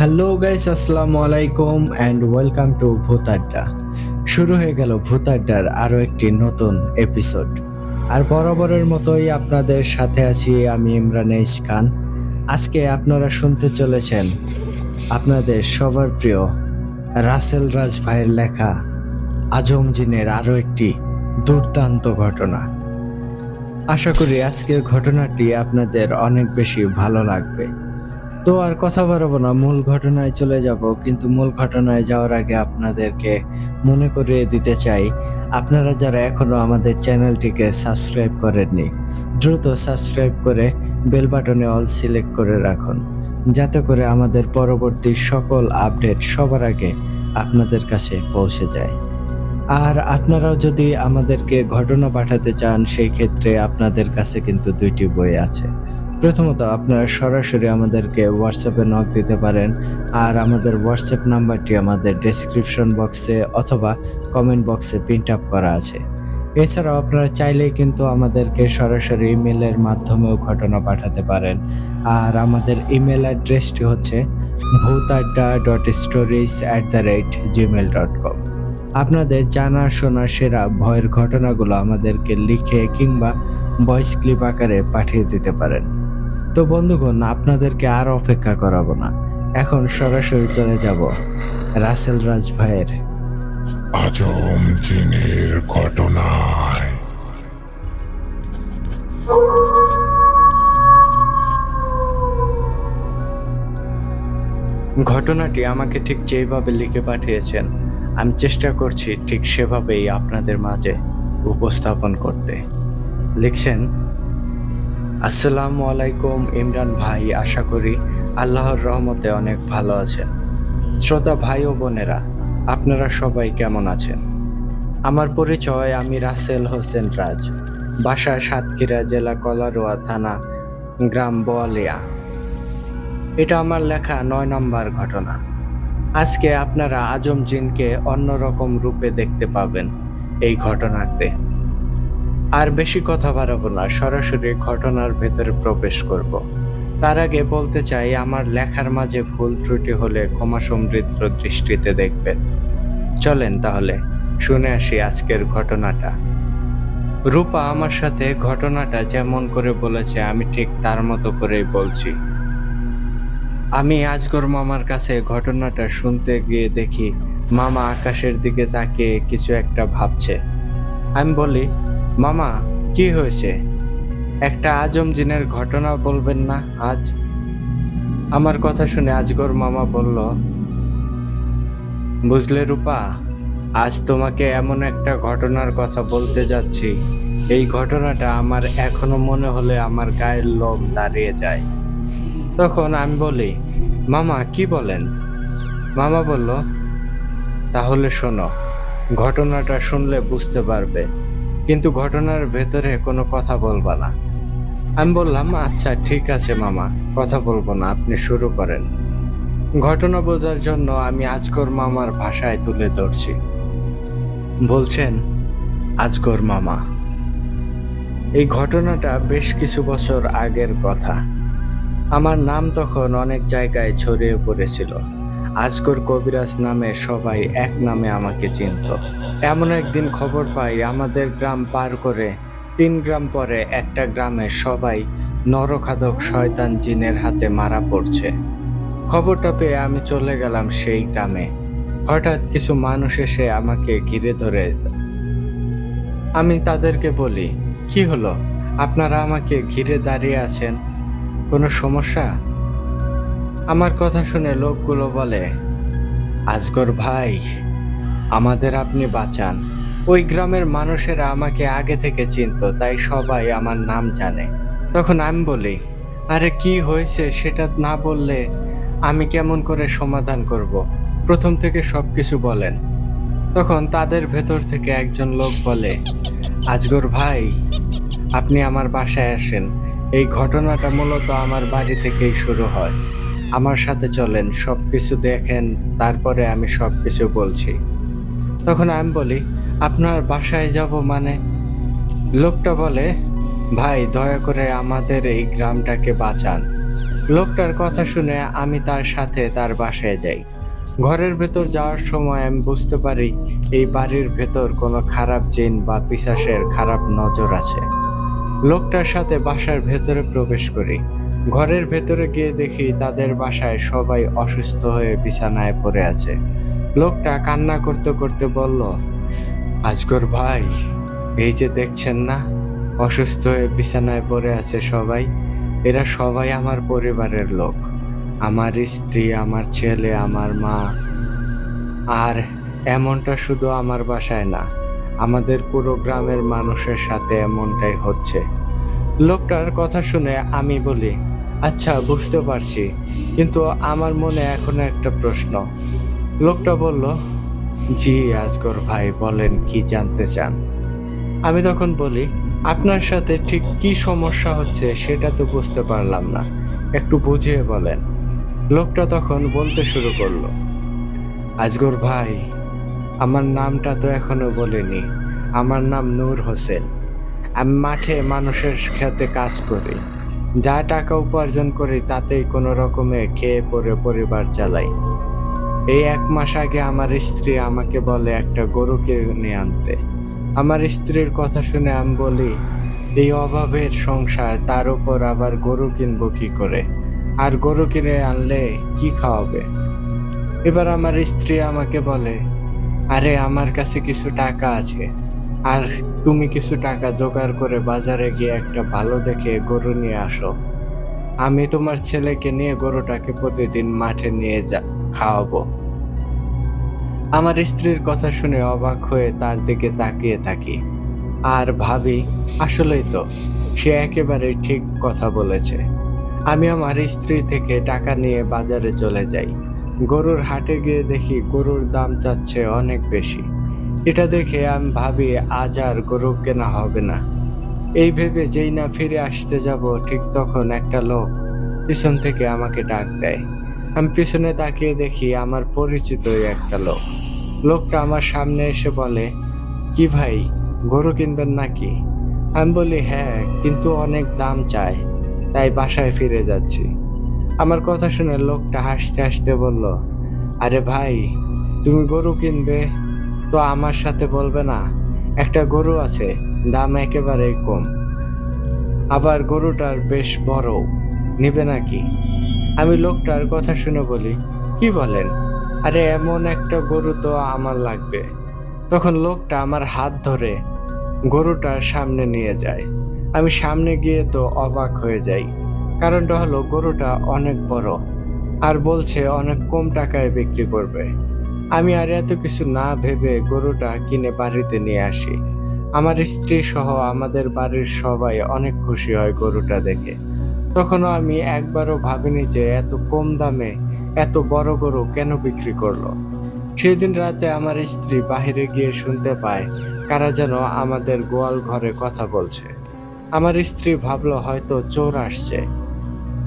Hello guys, আসসালামু আলাইকুম and welcome to ভূত আড্ডা। শুরু হয়ে গেল ভূত আড্ডার আরও একটি নতুন এপিসোড। আর বরাবরের মতোই আপনাদের সাথে আছি আমি ইমরান এইচ খান। আজকে আপনারা শুনতে চলেছেন আপনাদের সবার প্রিয় রাসেল রাজ ভাইয়ের লেখা আজম জিনের আরও একটি দুর্দান্ত ঘটনা। আশা করি আজকের ঘটনাটি আপনাদের অনেক বেশি ভালো লাগবে। তো আর কথা বাড়াবো না, মূল ঘটনায় চলে যাব। কিন্তু মূল ঘটনায় যাওয়ার আগে আপনাদেরকে মনে করিয়ে দিতে চাই, আপনারা যারা এখনো আমাদের চ্যানেলটিকে সাবস্ক্রাইব করেননি, দ্রুত সাবস্ক্রাইব করে বেল বাটনে অল সিলেক্ট করে রাখুন, যাতে করে আমাদের পরবর্তী সকল আপডেট সবার আগে আপনাদের কাছে পৌঁছে যায়। আর আপনারাও যদি আমাদেরকে ঘটনা পাঠাতে চান, সেই ক্ষেত্রে আপনাদের কাছে কিন্তু দুইটি বই আছে। প্রথমত আপনারা সরাসরি আমাদেরকে হোয়াটসঅ্যাপে নক দিতে পারেন, আর আমাদের হোয়াটসঅ্যাপ নাম্বারটি আমাদের ডেসক্রিপশন বক্সে অথবা কমেন্ট বক্সে প্রিন্ট আপ করা আছে। এছাড়াও আপনারা চাইলেই কিন্তু আমাদেরকে সরাসরি ইমেলের মাধ্যমেও ঘটনা পাঠাতে পারেন। আর আমাদের ইমেল অ্যাড্রেসটি হচ্ছে bhutadda.stories@gmail.com। আপনাদের জানা শোনা সেরা ভয়ের ঘটনাগুলো আমাদেরকে লিখে কিংবা ভয়েস ক্লিপ আকারে পাঠিয়ে দিতে পারেন। তো বন্ধুগণ, আপনাদেরকে আর অপেক্ষা করাবো না, এখন সরাসরি চলে যাব রাসেল রাজ ভাইয়ের আজম জিনের ঘটনায়। ঘটনাটি আমাকে ঠিক যেভাবে লিখে পাঠিয়েছেন, আমি চেষ্টা করছি ঠিক সেভাবেই আপনাদের মাঝে উপস্থাপন করতে। লিখছেন, আসসালামু আলাইকুম ইমরান ভাই, আশা করি আল্লাহর রহমতে অনেক ভালো আছেন। শ্রোতা ভাই ও বোনেরা, আপনারা সবাই কেমন আছেন? আমার পরিচয়, আমি রাসেল হোসেন রাজ, বাসা সাতক্ষীরা জেলা কলারোয়া থানা, গ্রাম বোয়ালিয়া। এটা আমার লেখা 9 নম্বর ঘটনা। আজকে আপনারা আজম জিনকে অন্যরকম রূপে দেখতে পাবেন এই ঘটনাতে। আর বেশি কথা বাড়াবো না, সরাসরি ঘটনার ভেতরে প্রবেশ করব। তার আগে বলতে চাই, আমার লেখার মাঝে ভুল ত্রুটি হলে ক্ষমা সমৃদ্ধ দৃষ্টিতে দেখবেন। চলেন তাহলে শুনে আসি আজকের ঘটনাটা। রূপা আমার সাথে ঘটনাটা যেমন করে বলেছে আমি ঠিক তার মতো করেই বলছি। আমি আজগর মামার কাছে ঘটনাটা শুনতে গিয়ে দেখি মামা আকাশের দিকে তাকিয়ে কিছু একটা ভাবছে। আমি বলি, মামা কি হয়েছে? একটা আজম জিনের ঘটনা বলবেন না আজ? আমার কথা শুনে আজগর মামা বলল, বুঝলে রূপা, আজ তোমাকে এমন একটা ঘটনার কথা বলতে যাচ্ছি, এই ঘটনাটা আমার এখনো মনে হলে আমার গায়ের লোম দাঁড়িয়ে যায়। তখন আমি বলি, মামা কি বলেন? মামা বলল, তাহলে শোনো, ঘটনাটা শুনলে বুঝতে পারবে, কিন্তু ঘটনার ভেতরে কোনো কথা বলবা না। আমি বললাম, আচ্ছা ঠিক আছে মামা, কথা বলবো না, আপনি শুরু করেন। ঘটনা বোঝার জন্য আমি আজগর মামার ভাষায় তুলে ধরছি। বলছেন, আজগর মামা, এই ঘটনাটা বেশ কিছু বছর আগের কথা। আমার নাম তখন অনেক জায়গায় ছড়িয়ে পড়েছিল। আজগর কবিরাজ নামে সবাই এক নামে আমাকে চিনত। এমন একদিন খবর পাই, আমাদের গ্রাম পার করে 3 গ্রাম পরে একটা গ্রামে সবাই নরখাদক শয়তান জিনের হাতে মারা পড়ছে। খবরটা পেয়ে আমি চলে গেলাম সেই গ্রামে। হঠাৎ কিছু মানুষ এসে আমাকে ঘিরে ধরে। আমি তাদেরকে বলি, কি হলো, আপনারা আমাকে ঘিরে দাঁড়িয়ে আছেন, কোনো সমস্যা? আমার কথা শুনে লোকগুলো বলে, আজগর ভাই, আমাদের আপনি বাঁচান। ওই গ্রামের মানুষেরা আমাকে আগে থেকে চিনত, তাই সবাই আমার নাম জানে। তখন আমি বলি, আরে কি হয়েছে সেটা না বললে আমি কেমন করে সমাধান করব? প্রথম থেকে সবকিছু বলেন। তখন তাদের ভেতর থেকে একজন লোক বলে, আজগর ভাই, আপনি আমার বাসায় আসেন। এই ঘটনাটা মূলত আমার বাড়ি থেকেই শুরু হয়। আমার সাথে চলেন, সবকিছু দেখেন, তারপরে আমি সবকিছু বলছি। তখন আমি বলি, আপনার বাসায় যাব মানে? লোকটা বলে, ভাই দয়া করে আমাদের এই গ্রামটাকে বাঁচান। লোকটার কথা শুনে আমি তার সাথে তার বাসায় যাই। ঘরের ভেতর যাওয়ার সময় আমি বুঝতে পারি এই বাড়ির ভেতর কোনো খারাপ জিন বা পিশাচের খারাপ নজর আছে। লোকটার সাথে বাসার ভেতরে প্রবেশ করি। ঘরের ভেতরে গিয়ে দেখি তাদের বাসায় সবাই অসুস্থ হয়ে বিছানায় পড়ে আছে। লোকটা কান্না করতে করতে বলল, আজগর ভাই, এই যে দেখছেন না, অসুস্থ হয়ে বিছানায় পড়ে আছে সবাই, এরা সবাই আমার পরিবারের লোক। আমার স্ত্রী, আমার ছেলে, আমার মা। আর এমনটা শুধু আমার বাসায় না, আমাদের পুরো গ্রামের মানুষের সাথে এমনটাই হচ্ছে। লোকটার কথা শুনে আমি বলি, আচ্ছা বুঝতে পারছি, কিন্তু আমার মনে এখনো একটা প্রশ্ন। লোকটা বলল, জি আজগর ভাই, বলেন কি জানতে চান। আমি তখন বলি, আপনার সাথে ঠিক কি সমস্যা হচ্ছে সেটা তো বুঝতে পারলাম না, একটু বুঝিয়ে বলেন। লোকটা তখন বলতে শুরু করলো, আজগর ভাই, আমার নামটা তো এখনো বলিনি। আমার নাম নূর হোসেন। আমি মাঠে মানুষের খেতে কাজ করি। যা টাকা উপার্জন করি তাতেই কোনো রকমে খেয়ে পরে পরিবার চালাই। এই 1 মাস আগে আমার স্ত্রী আমাকে বলে একটা গরু কিনে আনতে। আমার স্ত্রীর কথা শুনে আমি বলি, এই অভাবের সংসার, তার উপর আবার গরু কিনবো কি করে? আর গরু কিনে আনলে কি খাওয়াবে? এবার আমার স্ত্রী আমাকে বলে, আরে আমার কাছে কিছু টাকা আছে, আর তুমি কিছু টাকা জোগাড় করে বাজারে গিয়ে একটা ভালো দেখে গরু নিয়ে আসো। আমি তোমার ছেলেকে নিয়ে গরুটাকে প্রতিদিন মাঠে নিয়ে খাওয়াবো। আমার স্ত্রীর কথা শুনে অবাক হয়ে তার দিকে তাকিয়ে থাকি আর ভাবি, আসলেই তো, সে একেবারেই ঠিক কথা বলেছে। আমি আমার স্ত্রী থেকে টাকা নিয়ে বাজারে চলে যাই। গরুর হাটে গিয়ে দেখি গরুর দাম চাচ্ছে অনেক বেশি। এটা দেখে আমি ভাবি, আজ আর গরু কেনা হবে না। এই ভেবে যেই না ফিরে আসতে যাব, ঠিক তখন একটা লোক পিছন থেকে আমাকে ডাক দেয়। আমি পিছনে তাকিয়ে দেখি আমার পরিচিতই একটা লোক। লোকটা আমার সামনে এসে বলে, কি ভাই, গরু কিনবেন নাকি? আমি বলি, হ্যাঁ, কিন্তু অনেক দাম চায়, তাই বাসায় ফিরে যাচ্ছি। আমার কথা শুনে লোকটা হাসতে হাসতে বলল, আরে ভাই, তুমি গরু কিনবে তো আমার সাথে বলবে না? একটা গরু আছে, দাম একেবারেই কম, আবার গরুটার বেশ বড়, নিবে নাকি? আমি লোকটার কথা শুনে বলি, কি বলেন? আরে এমন একটা গরু তো আমার লাগবে। তখন লোকটা আমার হাত ধরে গরুটার সামনে নিয়ে যায়। আমি সামনে গিয়ে তো অবাক হয়ে যাই। কারণটা হলো গরুটা অনেক বড়, আর বলছে অনেক কম টাকায় বিক্রি করবে। আমি আর এত কিছু না ভেবে গরুটা কিনে বাড়িতে নিয়ে আসি। আমার স্ত্রী সহ আমাদের বাড়ির সবাই অনেক খুশি হয় গরুটা দেখে। তখনও আমি একবারও ভাবিনি যে এত কম দামে এত বড় গরু কেন বিক্রি করলো। সেদিন রাতে আমার স্ত্রী বাহিরে গিয়ে শুনতে পায় কারা যেন আমাদের গোয়াল ঘরে কথা বলছে। আমার স্ত্রী ভাবলো হয়তো চোর আসছে।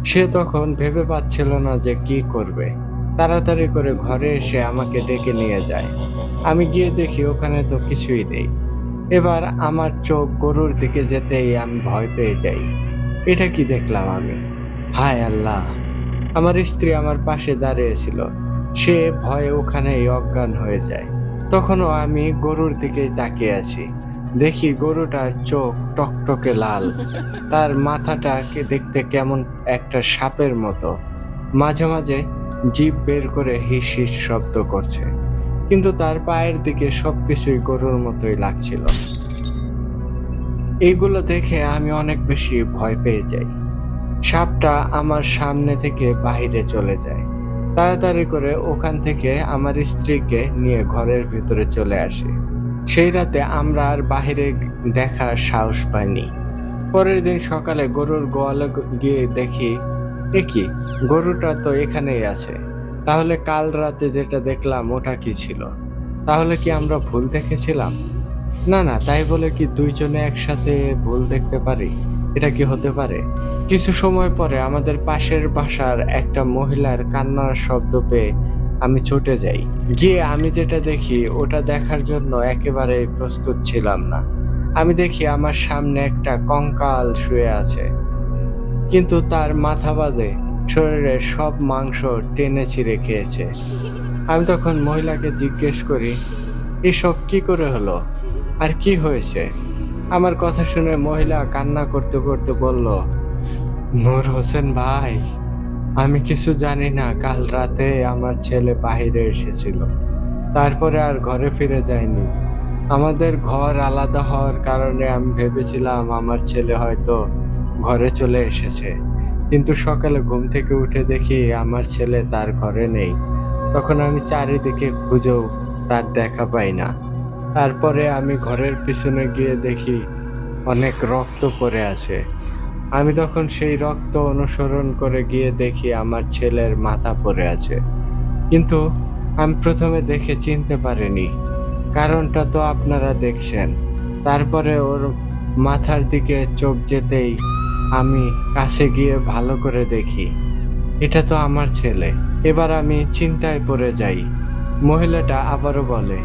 সে তখন ভেবে পাচ্ছিল না যে কি করবে। তাড়াতাড়ি করে ঘরে এসে আমাকে ডেকে নিয়ে যায়। আমি গিয়ে দেখি ওখানে তো কিছুই নেই। এবার আমার চোখ গরুর দিকে যেতেই আমি ভয় পেয়ে যাই। এটা কি দেখলাম আমি? হায় আল্লাহ! আমার স্ত্রী আমার পাশে দাঁড়িয়েছিল। সে ভয়ে ওখানেই অজ্ঞান হয়ে যায়। তখনও আমি গরুর দিকেই তাকিয়ে আছি। দেখি গরুটার চোখ টকটকে লাল। তার মাথাটাকে দেখতে কেমন একটা সাপের মতো। মাঝে মাঝে জিভ বের করে হিস হিস শব্দ করছে। কিন্তু তার পায়ের দিকে সবকিছুই গরুর মতোই লাগছিল। এইগুলো দেখে আমি অনেক বেশি ভয় পেয়ে যাই। সাপটা আমার সামনে থেকে বাহিরে চলে যায়। তাড়াতাড়ি করে ওখান থেকে আমার স্ত্রীকে নিয়ে ঘরের ভিতরে চলে আসি। সেই রাতে আমরা আর বাহিরে দেখার সাহস পাইনি। পরের দিন সকালে গরুর গোয়ালে গিয়ে দেখি, কি, গরুটা তো এখানেই আছে। তাহলে কাল রাতে যেটা দেখলাম ওটা কি ছিল? তাহলে কি আমরা ভুল দেখেছিলাম? না না, তাই বলে কি দুইজনে একসাথে ভুল দেখতে পারি? এটা কি হতে পারে? কিছু সময় পরে আমাদের পাশের বাসার একটা মহিলার কান্নার শব্দ পেয়ে আমি ছুটে যাই। গিয়ে আমি যেটা দেখি ওটা দেখার জন্য একেবারে প্রস্তুত ছিলাম না। আমি দেখি আমার সামনে একটা কঙ্কাল শুয়ে আছে, কিন্তু তার মাথা বাদে শরীরের সব মাংস টেনে ছিঁড়ে খেয়েছে। আমি তখন মহিলাকে জিজ্ঞেস করি, এসব কি করে হলো, আর কি হয়েছে? আমার কথা শুনে মহিলা কান্না করতে করতে বলল, নূর হোসেন ভাই, আমি কিছু জানি না। কাল রাতে আমার ছেলে বাইরে এসেছিল, তারপরে আর ঘরে ফিরে যায়নি। আমাদের ঘর আলাদা হওয়ার কারণে আমি ভেবেছিলাম আমার ছেলে হয়তো ঘরে চলে এসেছে, কিন্তু সকালে ঘুম থেকে উঠে দেখি আমার ছেলে তার ঘরে নেই। তখন আমি চারিদিকে খুঁজেও তার দেখা পাই না। তারপরে আমি ঘরের পিছনে গিয়ে দেখি অনেক রক্ত পড়ে আছে। আমি তখন সেই রক্ত অনুসরণ করে গিয়ে দেখি আমার ছেলের মাথা পড়ে আছে, কিন্তু আমি প্রথমে দেখে চিনতে পারিনি। কারণটা তো আপনারা দেখছেন। তারপরে ওর মাথার দিকে চোখ যেতেই আমি কাছে গিয়ে ভালো করে দেখি, এটা তো আমার ছেলে। এবার আমি চিন্তায় পড়ে যাই। মহিলাটা আবারও বলে,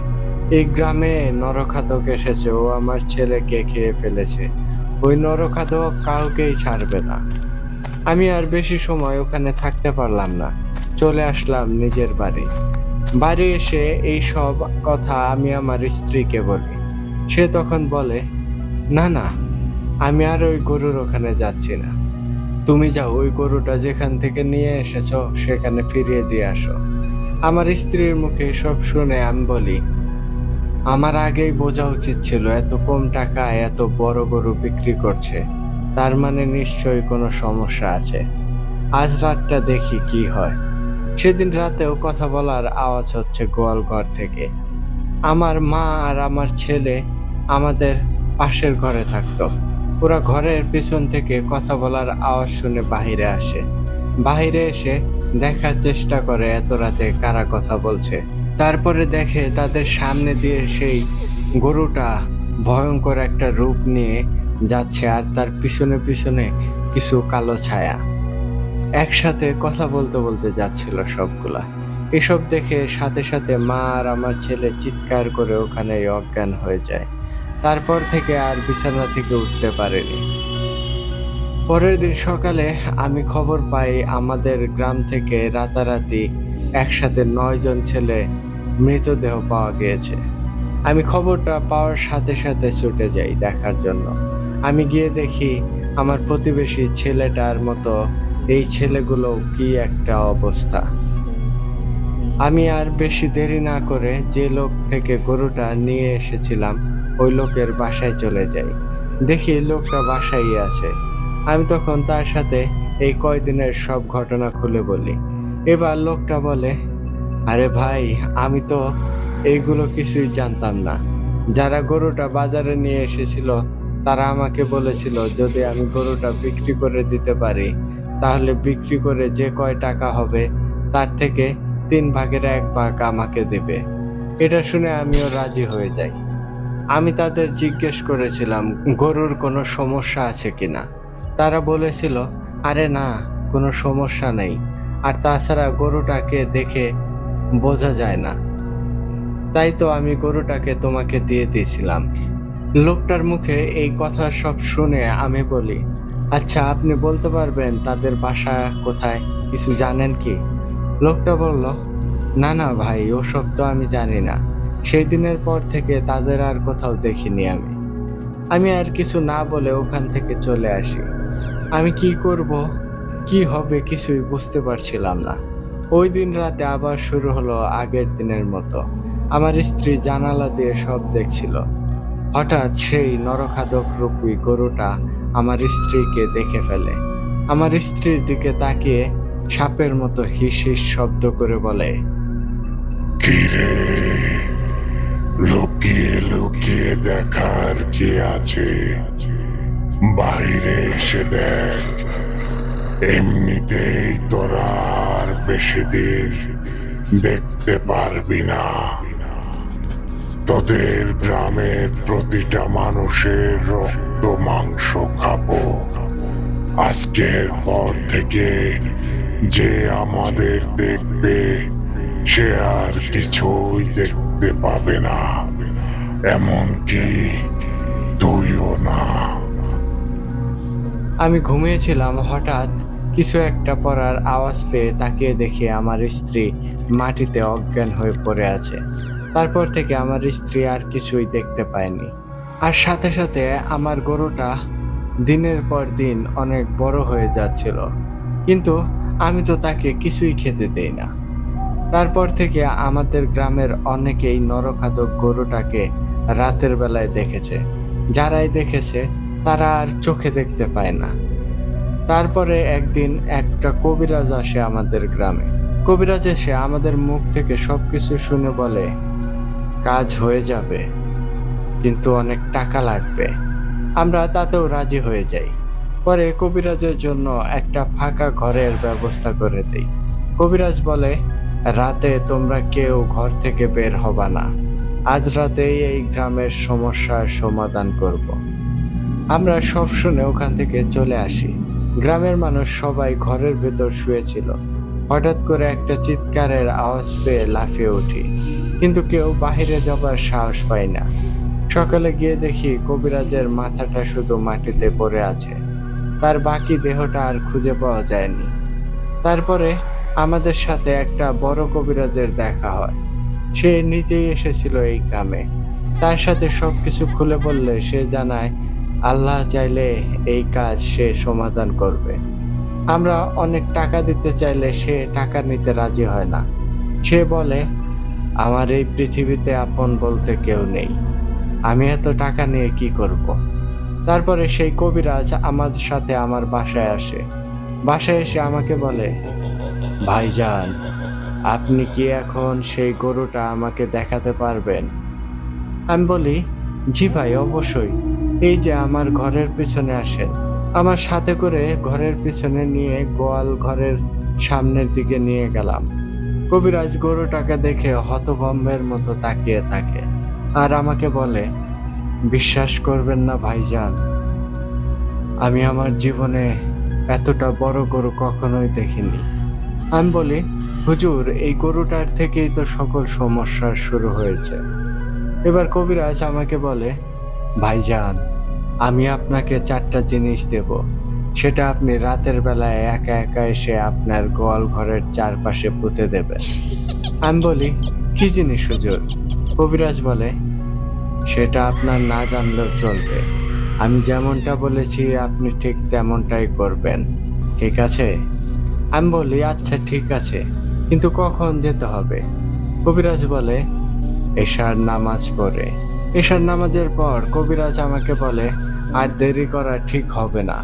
এই গ্রামে নরখাদক এসেছে, ও আমার ছেলেকে খেয়ে ফেলেছে। ওই নরখাদক কাউকেই ছাড়বে না। আমি আর বেশি সময় ওখানে থাকতে পারলাম না, চলে আসলাম নিজের বাড়ি। বাড়ি এসে এই সব কথা আমি আমার স্ত্রীকে বলি। সে তখন বলে, না না, আমি আর ওই গরুর ওখানে যাচ্ছি না। তুমি যাও, ওই গরুটা যেখান থেকে নিয়ে এসেছো সেখানে ফিরিয়ে দিয়ে আসো। আমার স্ত্রীর মুখে সব শুনে আমি বলি, আমার আগেই বোঝা উচিত ছিল এত কম টাকায় এত বড় গরু বিক্রি করছে, তার মানে নিশ্চয়ই কোনো সমস্যা আছে। আজ রাতটা দেখি কি হয়। সেদিন রাতেও কথা বলার আওয়াজ হচ্ছে গোয়াল ঘর থেকে। আমার মা আর আমার ছেলে আমাদের পাশের ঘরে থাকতো। ওরা ঘরের পিছন থেকে কথা বলার আওয়াজ শুনে বাহিরে আসে। বাহিরে এসে দেখার চেষ্টা করে এত রাতে কারা কথা বলছে। তারপরে দেখে তাদের সামনে দিয়ে সেই গরুটা ভয়ঙ্কর একটা রূপ নিয়ে যাচ্ছে, আর তার পিছনে পিছনে কিছু কালো ছায়া একসাথে কথা বলতে বলতে যাচ্ছিল সবগুলা। এসব দেখে সাথে সাথে মা আর আমার ছেলে চিৎকার করে ওখানে অজ্ঞান হয়ে যায়। তারপর থেকে আর বিছানা থেকে উঠতে পারেনি। পরের দিন সকালে আমি খবর পাই আমাদের গ্রাম থেকে রাতারাতি একসাথে 9 জন ছেলে মৃতদেহ পাওয়া গিয়েছে। আমি খবরটা পাওয়ার সাথে সাথে ছুটে যাই দেখার জন্য। আমি গিয়ে দেখি আমার প্রতিবেশী ছেলেটার মতো এই ছেলেগুলো কি একটা অবস্থা। আমি আর বেশি দেরি না করে যে লোক থেকে গরুটা নিয়ে এসেছিলাম ওই লোকের বাসায় চলে যাই। দেখি লোকটা বাসায় আছে। আমি তখন তার সাথে এই কয়দিনের সব ঘটনা খুলে বলি। এবার লোকটা বলে, আরে ভাই, আমি তো এইগুলো কিছুই জানতাম না। যারা গরুটা বাজারে নিয়ে এসেছিল তারা আমাকে বলেছিল যদি আমি গরুটা বিক্রি করে দিতে পারি তাহলে বিক্রি করে যে কয় টাকা হবে তার থেকে 3/1 আমাকে দেবে। এটা শুনে আমিও রাজি হয়ে যাই। আমি তাদের জিজ্ঞেস করেছিলাম গরুর কোনো সমস্যা আছে কিনা। তারা বলেছিল, আরে না, কোনো সমস্যা নেই, আর তাছাড়া গরুটাকে দেখে বোঝা যায় না, তাই তো আমি গরুটাকে তোমাকে দিয়ে দিয়েছিলাম। লোকটার মুখে এই কথা সব শুনে আমি বলি, আচ্ছা আপনি বলতে পারবেন তাদের বাসা কোথায়, কিছু জানেন কি? লোকটা বলল, না না ভাই, ওসব তো আমি জানি না। সেই দিনের পর থেকে তাদের আর কোথাও দেখিনি আমি আর কিছু না বলে ওখান থেকে চলে আসি। আমি কি করব, কি হবে কিছুই বুঝতে পারছিলাম না। ওই দিন রাতে আবার শুরু হলো আগের দিনের মতো। আমার স্ত্রী জানালা দিয়ে সব দেখছিল। হঠাৎ সেই নরখাদক রূপী গরুটা আমার স্ত্রীকে দেখে ফেলে। আমার স্ত্রীর দিকে তাকিয়ে সাপের মতো হিস হিস শব্দ করে বলে, কিরে, লুকিয়ে লুকিয়ে দেখার কি আছে? বাইরে এসে দেখ। এমনিতেই তোরা আর বেশি দিন দেখতে পারবি না। তোদের গ্রামের প্রতিটা মানুষের রক্ত মাংস খাবো। আজকের পর থেকে যে আমাদের দেখবে সে আর কিছুই দেখতে পাবে না, এমনকি তুইও না। আমি ঘুমিয়েছিলাম। হঠাৎ কিছু একটা পড়ার আওয়াজ পেয়ে তাকিয়ে দেখি আমার স্ত্রী মাটিতে অজ্ঞান হয়ে পড়ে আছে। তারপর থেকে আমার স্ত্রী আর কিছুই দেখতে পায়নি। আর সাথে সাথে আমার গরুটা দিনের পর দিন অনেক বড় হয়ে যাচ্ছিল, কিন্তু আমি তো তাকে কিছুই খেতে দেই না। তারপর থেকে আমাদের গ্রামের অনেকেই নরখাদক গরুটাকে রাতের বেলায় দেখেছে। যারাই দেখেছে তারা আর চোখে দেখতে পায় না। তারপরে একদিন একটা কবিরাজ আসে আমাদের গ্রামে। কবিরাজ এসে আমাদের মুখ থেকে সবকিছু শুনে বলে, কাজ হয়ে যাবে, কিন্তু অনেক টাকা লাগবে। আমরা তাতেও রাজি হয়ে যাই। পরে কবিরাজের জন্য একটা ফাঁকা ঘরের ব্যবস্থা করে দেই। কবিরাজ বলে, রাতে তোমরা কেউ ঘর থেকে বের হবা না। আজ রাতেই এই গ্রামের সমস্যার সমাধান করব। আমরা সব শুনে ওখান থেকে চলে আসি। গ্রামের মানুষ সবাই ঘরের ভেতর শুয়েছিল। হঠাৎ করে একটা চিৎকারের আওয়াজ পেয়ে লাফিয়ে উঠি, কিন্তু কেউ বাহিরে যাবার সাহস পায় না। সকালে গিয়ে দেখি কবিরাজের মাথাটা শুধু মাটিতে পড়ে আছে, তার বাকি দেহটা আর খুঁজে পাওয়া যায়নি। তারপরে আমাদের সাথে একটা বড় কবিরাজের দেখা হয়। সে নিজেই এসেছিল এই গ্রামে। তার সাথে সবকিছু খুলে বললে সে জানায়, আল্লাহ চাইলে এই কাজ সে সমাধান করবে। আমরা অনেক টাকা দিতে চাইলে সে টাকা নিতে রাজি হয় না। সে বলে, আমার এই পৃথিবীতে আপন বলতে কেউ নেই, আমি এত টাকা নিয়ে কি করব। তারপরে সেই কবিরাজ আমার সাথে আমার বাসায় আসে। বাসায় এসে আমাকে বলে, ভাইজান, আপনি কি এখন সেই গরুটা আমাকে দেখাতে পারবেন? আমি বলি, জি ভাই, অবশ্যই। এই যে আমার ঘরের পিছনে আসেন। আমার সাথে করে ঘরের পিছনে নিয়ে গোয়াল ঘরের সামনের দিকে নিয়ে গেলাম। কবিরাজ গরুটাকে দেখে হতভম্বের মতো তাকিয়ে থাকে আর আমাকে বলে, বিশ্বাস করবেন না ভাইজান, আমি আমার জীবনে এতটা বড় গরু কখনোই দেখিনি। আমি বলি, হুজুর, এই গরুটার থেকেই তো সকল সমস্যার শুরু হয়েছে। এবার কবিরাজ আমাকে বলে, ভাইজান, আমি আপনাকে 4টা জিনিস দেব, সেটা আপনি রাতের বেলায় একা একা এসে আপনার গোয়াল ঘরের চারপাশে পুঁতে দেবেন। আমি বলি, কি জিনিস হুজুর? কবিরাজ বলে, সেটা আপনার না জানলেও চলবে। আমি যেমনটা বলেছি আপনি ঠিক তেমনটাই করবেন, ঠিক আছে? আমি বলি, আচ্ছা ঠিক আছে, কিন্তু কখন যেতে হবে? কবিরাজ বলে, এশার নামাজ পড়ে। এশার নামাজের পর কবিরাজ আমাকে বলে, আর দেরি করা ঠিক হবে না,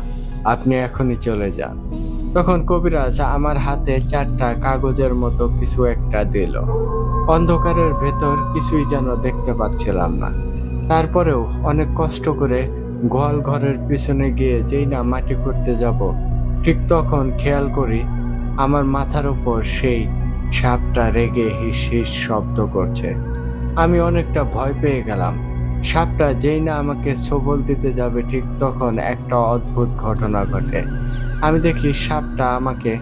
আপনি এখনই চলে যান। তখন কবিরাজ আমার হাতে 4টা কাগজের মতো কিছু একটা দিল। অন্ধকারের ভেতর কিছুই যেন দেখতে পাচ্ছিলাম না। তারপরেও অনেক কষ্ট করে গোয়াল ঘরের পিছনে গিয়ে যেই না মাটি করতে যাব, ঠিক তখন খেয়াল করি আমার মাথার উপর সেই সাপটা রেগে হিস হিস শব্দ করছে। আমি অনেকটা ভয় পেয়ে গেলাম। সাপটা যেই না আমাকে ছোবল দিতে যাবে, ঠিক তখন একটা অদ্ভুত ঘটনা ঘটে। আমি দেখি সাপটা আমাকে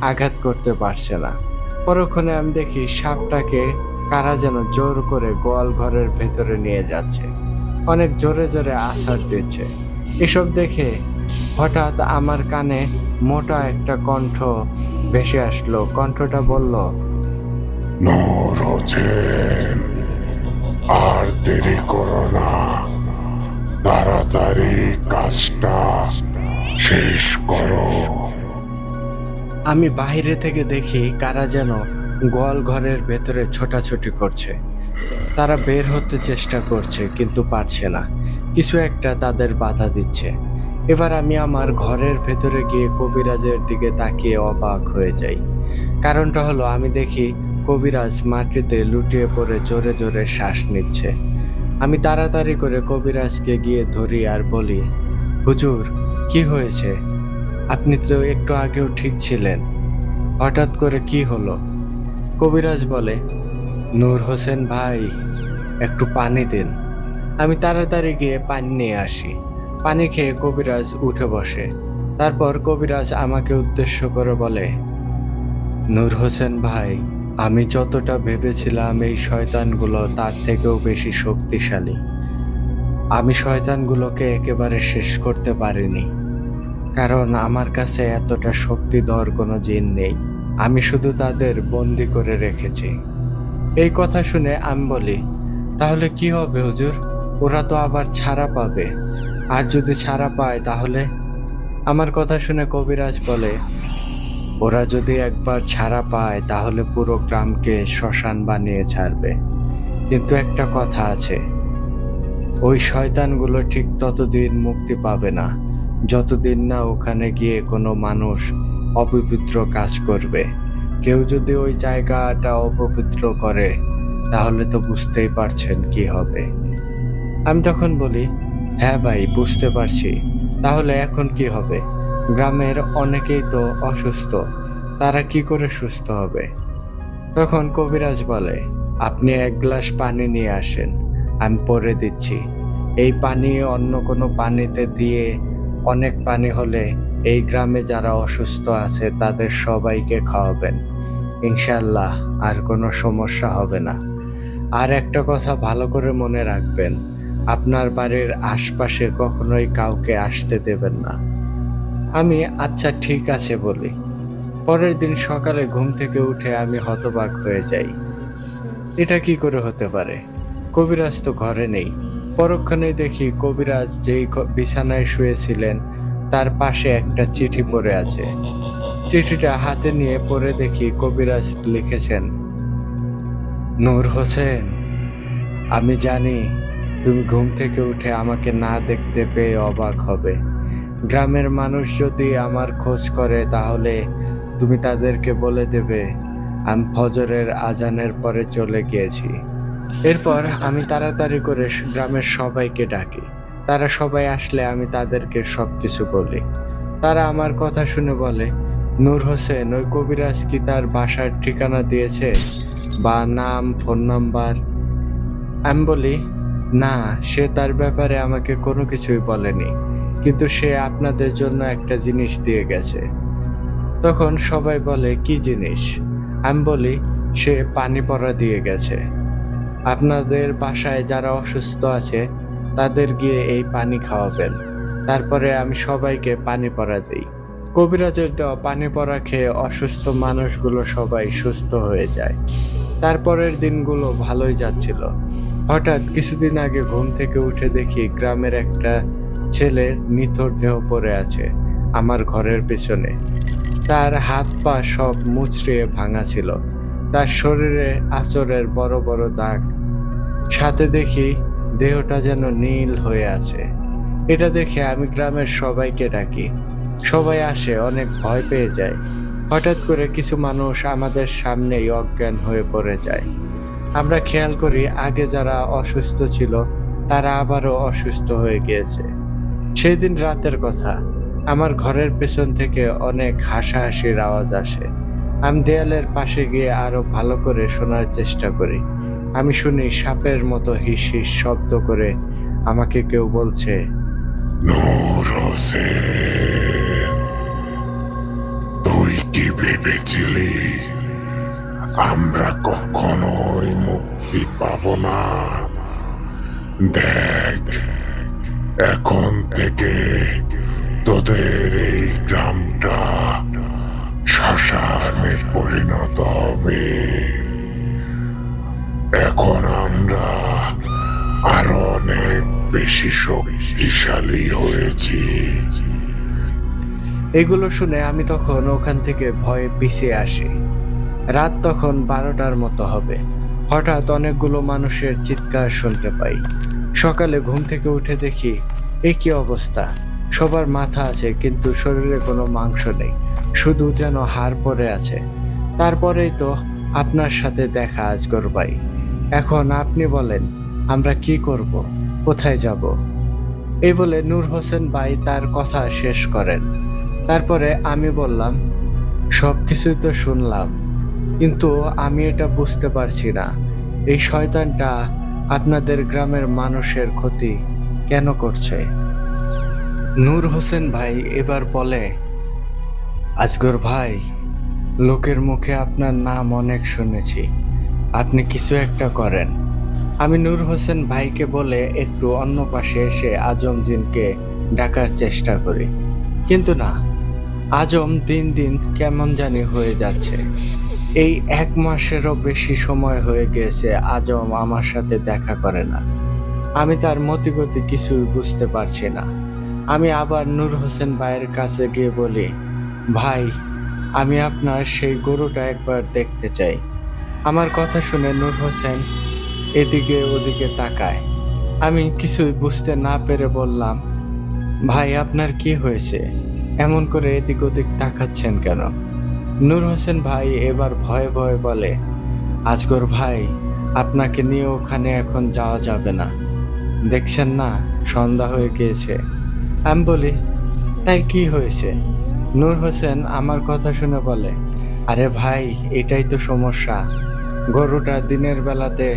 আঘাত করতে পারছে না। পরক্ষণে আমি দেখি সাপটাকে কারা যেন জোর করে গোয়াল ঘরের ভেতরে নিয়ে যাচ্ছে, অনেক জোরে জোরে আছাড় দিচ্ছে। এসব দেখে হঠাৎ আমার কানে মোটা একটা কণ্ঠ ভেসে আসলো। কণ্ঠটা বলল, নূর হোসেন, আর দেরি করো না, তাড়াতাড়ি কাজটা শেষ করো। আমি বাইরে থেকে দেখি কারা যেন গোয়াল ঘরের ভেতরে ছোটাছুটি করছে। তারা বের হতে চেষ্টা করছে, কিন্তু পারছে না। কিছু একটা তাদের বাধা দিচ্ছে। এবার আমি আমার ঘরের ভেতরে গিয়ে কবিরাজের দিকে তাকিয়ে অবাক হয়ে যাই। কারণটা হলো, আমি দেখি কবিরাজ মাটিতে লুটিয়ে পড়ে জোরে জোরে শ্বাস নিচ্ছে। আমি তাড়াতাড়ি করে কবিরাজকে গিয়ে ধরি আর বলি, হুজুর, কি হয়েছে? আপনি তো একটু আগেও ঠিক ছিলেন, হঠাৎ করে কি হলো? কবিরাজ বলে, নূর হোসেন ভাই, একটু পানি দিন। আমি তাড়াতাড়ি গিয়ে পানি নিয়ে আসি। পানি খেয়ে কবিরাজ উঠে বসে। তারপর কবিরাজ আমাকে উদ্দেশ্য করে বলে, নূর হোসেন ভাই, আমি যতটা ভেবেছিলাম এই শয়তানগুলো তার থেকেও বেশি শক্তিশালী। আমি শয়তানগুলোকে একেবারে শেষ করতে পারিনি। কারণ আমার কাছে এতটা শক্তিধর কোনো জিন নেই। আমি শুধু তাদের বন্দি করে রেখেছি। এই কথা শুনে আমি বলি, তাহলে কি হবে হুজুর? ওরা তো আবার ছাড়া পাবে। আর যদি ছাড়া পায় তাহলে? আমার কথা শুনে কবিরাজ বলে, ওরা যদি একবার ছাড়া পায় তাহলে পুরো গ্রামকে শ্মশান বানিয়ে ছাড়বে। কিন্তু একটা কথা আছে, ওই শয়তানগুলো ঠিক ততদিন মুক্তি পাবে না যতদিন না ওখানে গিয়ে কোনো মানুষ অপবিত্র কাজ করবে। কেউ যদি ওই জায়গাটা অপবিত্র করে তাহলে তো বুঝতেই পারছেন কি হবে। আমি তখন বলি, হ্যাঁ ভাই, বুঝতে পারছি। তাহলে এখন কি হবে? গ্রামের অনেকেই তো অসুস্থ, তারা কি করে সুস্থ হবে? তখন কবিরাজ বলে, আপনি এক গ্লাস পানি নিয়ে আসেন, আমি পরে দিচ্ছি। এই পানি অন্য কোনো পানিতে দিয়ে অনেক পানি হলে এই গ্রামে যারা অসুস্থ আছে তাদের সবাইকে খাওয়াবেন। ইনশাল্লাহ আর কোনো সমস্যা হবে না। আর একটা কথা ভালো করে মনে রাখবেন, আপনার বাড়ির আশপাশে কখনোই কাউকে আসতে দেবেন না। আমি আচ্ছা ঠিক আছে বলি। পরের দিন সকালে ঘুম থেকে উঠে আমি হতবাক হয়ে যাই। এটা কি করে হতে পারে? কবিরাজ তো ঘরে নেই। পরক্ষণেই দেখি কবিরাজ যেই বিছানায় শুয়েছিলেন তার পাশে একটা চিঠি পড়ে আছে। চিঠিটা হাতে নিয়ে পড়ে দেখি কবিরাজ লিখেছেন, নূর হোসেন, আমি জানি তুমি ঘুম থেকে উঠে আমাকে না দেখতে পেয়ে অবাক হবে। গ্রামের মানুষ যদি আমার খোঁজ করে তাহলে তুমি তাদেরকে বলে দেবে আমি ফজরের আজানের পরে চলে গিয়েছি। এরপর আমি তাড়াতাড়ি করে গ্রামের সবাইকে ডাকি। তারা সবাই আসলে আমি তাদেরকে সবকিছু বলি। তারা আমার কথা শুনে বলে, নূর হোসেন, ওই কবিরাজ কি তার বাসার ঠিকানা দিয়েছে বা নাম, ফোন নাম্বার? আমি বলি, না, সে তার ব্যাপারে আমাকে কোনো কিছুই বলেনি, কিন্তু সে আপনাদের জন্য একটা জিনিস দিয়ে গেছে। তখন সবাই বলে, কি জিনিস? আমি বলি, সে পানি পড়া দিয়ে গেছে। আপনাদের বাসায় যারা অসুস্থ আছে তাদের গিয়ে এই পানি খাওয়াবেন। তারপরে আমি সবাইকে পানি পড়া দিই। কবিরাজের দেওয়া পানি পড়া খেয়ে অসুস্থ মানুষগুলো সবাই সুস্থ হয়ে যায়। তারপরের দিনগুলো ভালোই যাচ্ছিল। হঠাৎ কিছুদিন আগে ঘুম থেকে উঠে দেখি গ্রামের একটা ছেলের নিথর দেহ পড়ে আছে আমার ঘরের পেছনে। তার হাত পা সব মুচড়িয়ে ভাঙা ছিল। তার শরীরে আঁচড়ের বড় বড় দাগ, সাথে দেখি দেহটা যেন নীল হয়ে আছে। এটা দেখে আমি গ্রামের সবাইকে ডাকি। সবাই আসে, অনেক ভয় পেয়ে যায়। হঠাৎ করে কিছু মানুষ আমাদের সামনেই অজ্ঞান হয়ে পড়ে যায়। আমরা খেয়াল করি আগে যারা অসুস্থ ছিল তারা আবারও অসুস্থ হয়ে গিয়েছে। সেই দিন রাতের কথা, আমার ঘরের পেছন থেকে অনেক হাসাহাসির আওয়াজ আসে। আমি দেয়ালের পাশে গিয়ে আরো ভালো করে শোনার চেষ্টা করি। আমি শুনি সাপের মতো হিস হিস শব্দ করে আমাকে কেউ বলছে, নূর হোসেন, তুই কি ভেবেছিলি আমরা কখনোই মুক্তি পাবো না? দেখ, এখন থেকে তোদের এই গ্রামটা শ্মশানে পরিণত হবে। এখন আমরা আরো অনেক বেশি শক্তিশালী হয়েছি। এগুলো শুনে আমি তখন ওখান থেকে ভয়ে পিছিয়ে আসি। রাত তখন 12টার মতো হবে। হঠাৎ অনেকগুলো মানুষের চিৎকার শুনতে পাই। সকালে ঘুম থেকে উঠে দেখি এ কি অবস্থা! সবার মাথা আছে কিন্তু শরীরে কোনো মাংস নেই, শুধু যেন হাড় পড়ে আছে। তারপরেই তো আপনার সাথে দেখা আজগর ভাই। এখন আপনি বলেন আমরা কি করব, কোথায় যাব? এই বলে নূর হোসেন ভাই তার কথা শেষ করেন। তারপরে আমি বললাম, সবকিছুই তো শুনলাম, কিন্তু আমি এটা বুঝতে পারছি না, এই শয়তানটা আপনাদের গ্রামের মানুষের ক্ষতি কেন করছে? নূর হোসেন ভাই এবার বলে, আজগর ভাই, লোকের মুখে আপনার নাম অনেক শুনেছি, আপনি কিছু একটা করেন। আমি নূর হোসেন ভাইকে বলে একটু অন্য পাশে এসে আজম জিনকে ডাকার চেষ্টা করি। কিন্তু না, আজম দিন দিন কেমন জানি হয়ে যাচ্ছে। এই 1 মাসেরও বেশি সময় হয়ে গেছে আজম আমার সাথে দেখা করে না। আমি তার মতিগতি কিছুই বুঝতে পারছি না। আমি আবার নূর হোসেন ভাইয়ের কাছে গিয়ে বলি, ভাই, আমি আপনার সেই গরুটা একবার দেখতে চাই। আমার কথা শুনে নূর হোসেন এদিকে ওদিকে তাকায়। আমি কিছুই বুঝতে না পেরে বললাম, ভাই, আপনার কি হয়েছে? এমন করে এদিক ওদিক তাকাচ্ছেন কেন? নূর হোসেন ভাই এবার ভয়ে ভয়ে বলে, আজগর ভাই, আপনাকে নিয়ে ওখানে এখন যাওয়া যাবে না। দেখছেন না, সন্ধ্যা হয়ে গিয়েছে। আমি বলি, তাই কি হয়েছে? নূর হোসেন আমার কথা শুনে বলে, আরে ভাই, এটাই তো সমস্যা। গরুটা দিনের বেলাতে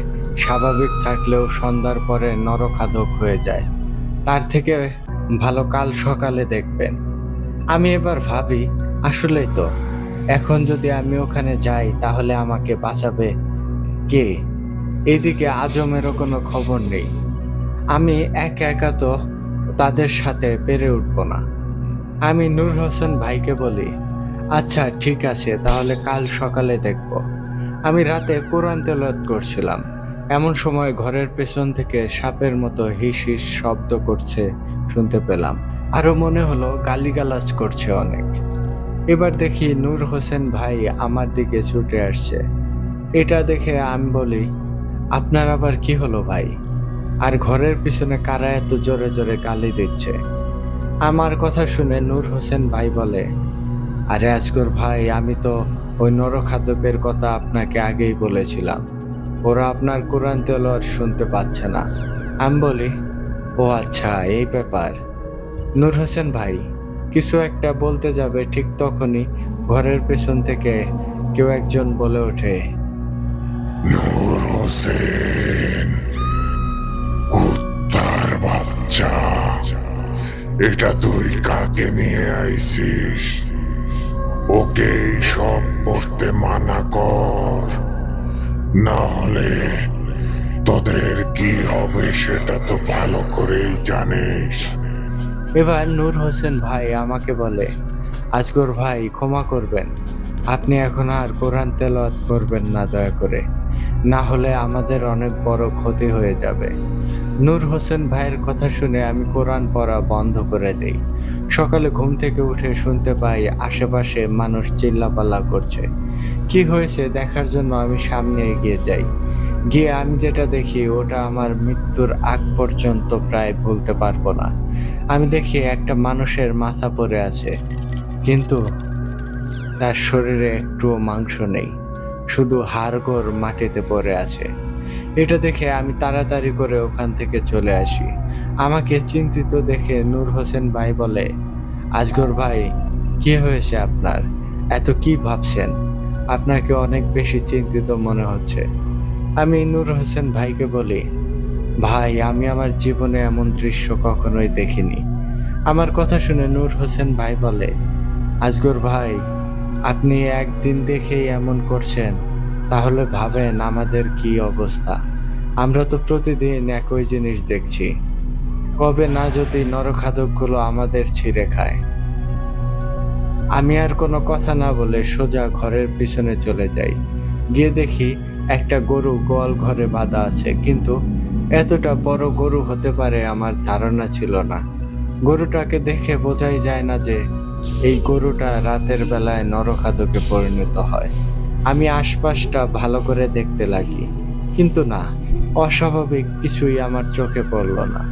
স্বাভাবিক থাকলেও সন্ধ্যার পরে নরখাদক হয়ে যায়। তার থেকে ভালো কাল সকালে দেখবেন। আমি এবার ভাবি, আসলেই তো, এখন যদি আমি ওখানে যাই তাহলে আমাকে বাঁচাবে কে? এইদিকে আজমেরও কোনো খবর নেই। আমি একা একা তো তাদের সাথে পেরে উঠবো না। আমি নূর হোসেন ভাইকে বলি, আচ্ছা ঠিক আছে, তাহলে কাল সকালে দেখব। আমি রাতে কোরআন তেলাওয়াত করছিলাম, এমন সময় ঘরের পেছন থেকে সাপের মতো হিস হিস শব্দ করছে শুনতে পেলাম। আরো মনে হলো গালিগালাজ করছে অনেক। এবার দেখি নূর হোসেন ভাই আমার দিকে ছুটে আসছে। এটা দেখে আমি বলি, আপনার আবার কি হলো ভাই? আর ঘরের পিছনে কারা এত জোরে জোরে গালি দিচ্ছে? আমার কথা শুনে নূর হোসেন ভাই বলে, আরে আজগর ভাই, আমি তো ওই নরখাদকের কথা আপনাকে আগেই বলেছিলাম। ওরা আপনার কোরআন তেলাওয়াত শুনতে পাচ্ছে না। আমি বলি, ও আচ্ছা, এই ব্যাপার। নূর হোসেন ভাই কিছু একটা বলতে যাবে, ঠিক তখনই ঘরের পেছন থেকে কেউ একজন বলে ওঠে, নূর হোসেন, কুত্তার বাচ্চা, এটা তুই কাকে নিয়ে আইছিস? ওকে সব পড়তে মানা কর, না হলে তোদের কি হবে সেটা তো ভালো করেই জানিস। এবার নূর হোসেন ভাই আমাকে বলে, আজগর ভাই, ক্ষমা করবেন, আপনি এখন আর কোরআন তেলাওয়াত করবেন না দয়া করে, না হলে আমাদের অনেক বড় ক্ষতি হয়ে যাবে। নূর হোসেন ভাইয়ের কথা শুনে আমি কোরআন পড়া বন্ধ করে দেই। সকালে ঘুম থেকে উঠে শুনতে পাই আশেপাশে মানুষ চিল্লাপাল্লা করছে। কি হয়েছে দেখার জন্য আমি সামনে এগিয়ে যাই। গিয়ে আমি যেটা দেখি ওটা আমার মৃত্যুর আগ পর্যন্ত প্রায় ভুলতে পারবো না। আমি দেখি একটা মানুষের মাথা পড়ে আছে, কিন্তু তার শরীরে একটুও মাংস নেই, শুধু হাড়গোড় মাটিতে পড়ে আছে। এটা দেখে আমি তাড়াতাড়ি করে ওখান থেকে চলে আসি। আমাকে চিন্তিত দেখে নূর হোসেন ভাই বলে, আজগর ভাই, কি হয়েছে আপনার? এত কি ভাবছেন? আপনাকে অনেক বেশি চিন্তিত মনে হচ্ছে। আমি নূর হোসেন ভাইকে বলি, ভাই, আমি আমার জীবনে এমন দৃশ্য কখনোই দেখিনি। আমার কথা শুনে নূর হোসেন ভাই বলে, আজগর ভাই, আপনি একদিন দেখেই এমন করছেন, তাহলে ভাবেন আমাদের কি অবস্থা। আমরা তো প্রতিদিন একই জিনিস দেখছি। কবে না যদি নরখাদকগুলো আমাদের ছিঁড়ে খায়। আমি আর কোনো কথা না বলে সোজা ঘরের পিছনে চলে যাই। গিয়ে দেখি একটা গরু গোয়াল ঘরে বাঁধা আছে, কিন্তু এতটা বড় গরু হতে পারে আমার ধারণা ছিল না। গরুটাকে দেখে বোঝাই যায় না যে এই গরুটা রাতের বেলায় নরখাদকে পরিণত হয়। আমি আশপাশটা ভালো করে দেখতে লাগি, কিন্তু না, অস্বাভাবিক কিছুই আমার চোখে পড়ল না।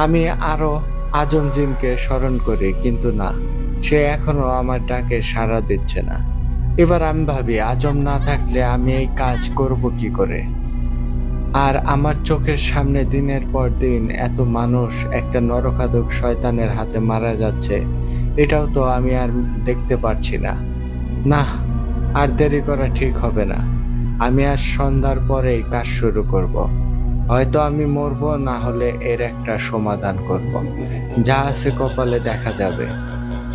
আমি আরো আজম জিনকে স্মরণ করি, কিন্তু না, সে এখনো আমার ডাকে সাড়া দিচ্ছে না। এবার আমি ভাবি, আজম না থাকলে আমি এই কাজ করব কি করে? আর আমার চোখের সামনে দিনের পর দিন এত মানুষ একটা নরখাদক শয়তানের হাতে মারা যাচ্ছে, এটাও তো আমি আর দেখতে পাচ্ছি না। না, আর দেরি করা ঠিক হবে না। আমি আজ সন্ধ্যার পরেই কাজ শুরু করব। হয়তো আমি মরবো, না হলে এর একটা সমাধান করব। যা আছে কপালে দেখা যাবে।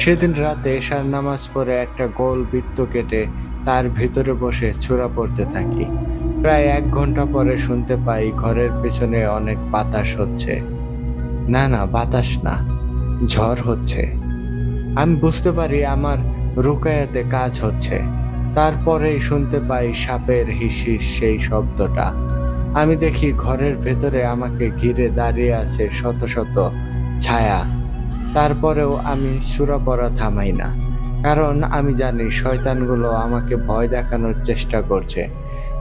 সেদিন রাতে এশার নামাজ পড়ে একটা গোল বৃত্ত কেটে তার ভিতরে বসে ছুরা পড়তে থাকি। প্রায় 1 ঘন্টা পরে শুনতে পাই ঘরের পিছনে অনেক বাতাস হচ্ছে। না না, বাতাস না, ঝড় হচ্ছে। আমি বুঝতে পারি আমার রুকায়াতে কাজ হচ্ছে। তারপরেই শুনতে পাই সাপের হিসিস সেই শব্দটা। আমি দেখি ঘরের ভেতরে আমাকে ঘিরে দাঁড়িয়ে আছে শত শত ছায়া। তারপরেও আমি সূরা পড়া থামাই না, কারণ আমি জানি শয়তানগুলো আমাকে ভয় দেখানোর চেষ্টা করছে।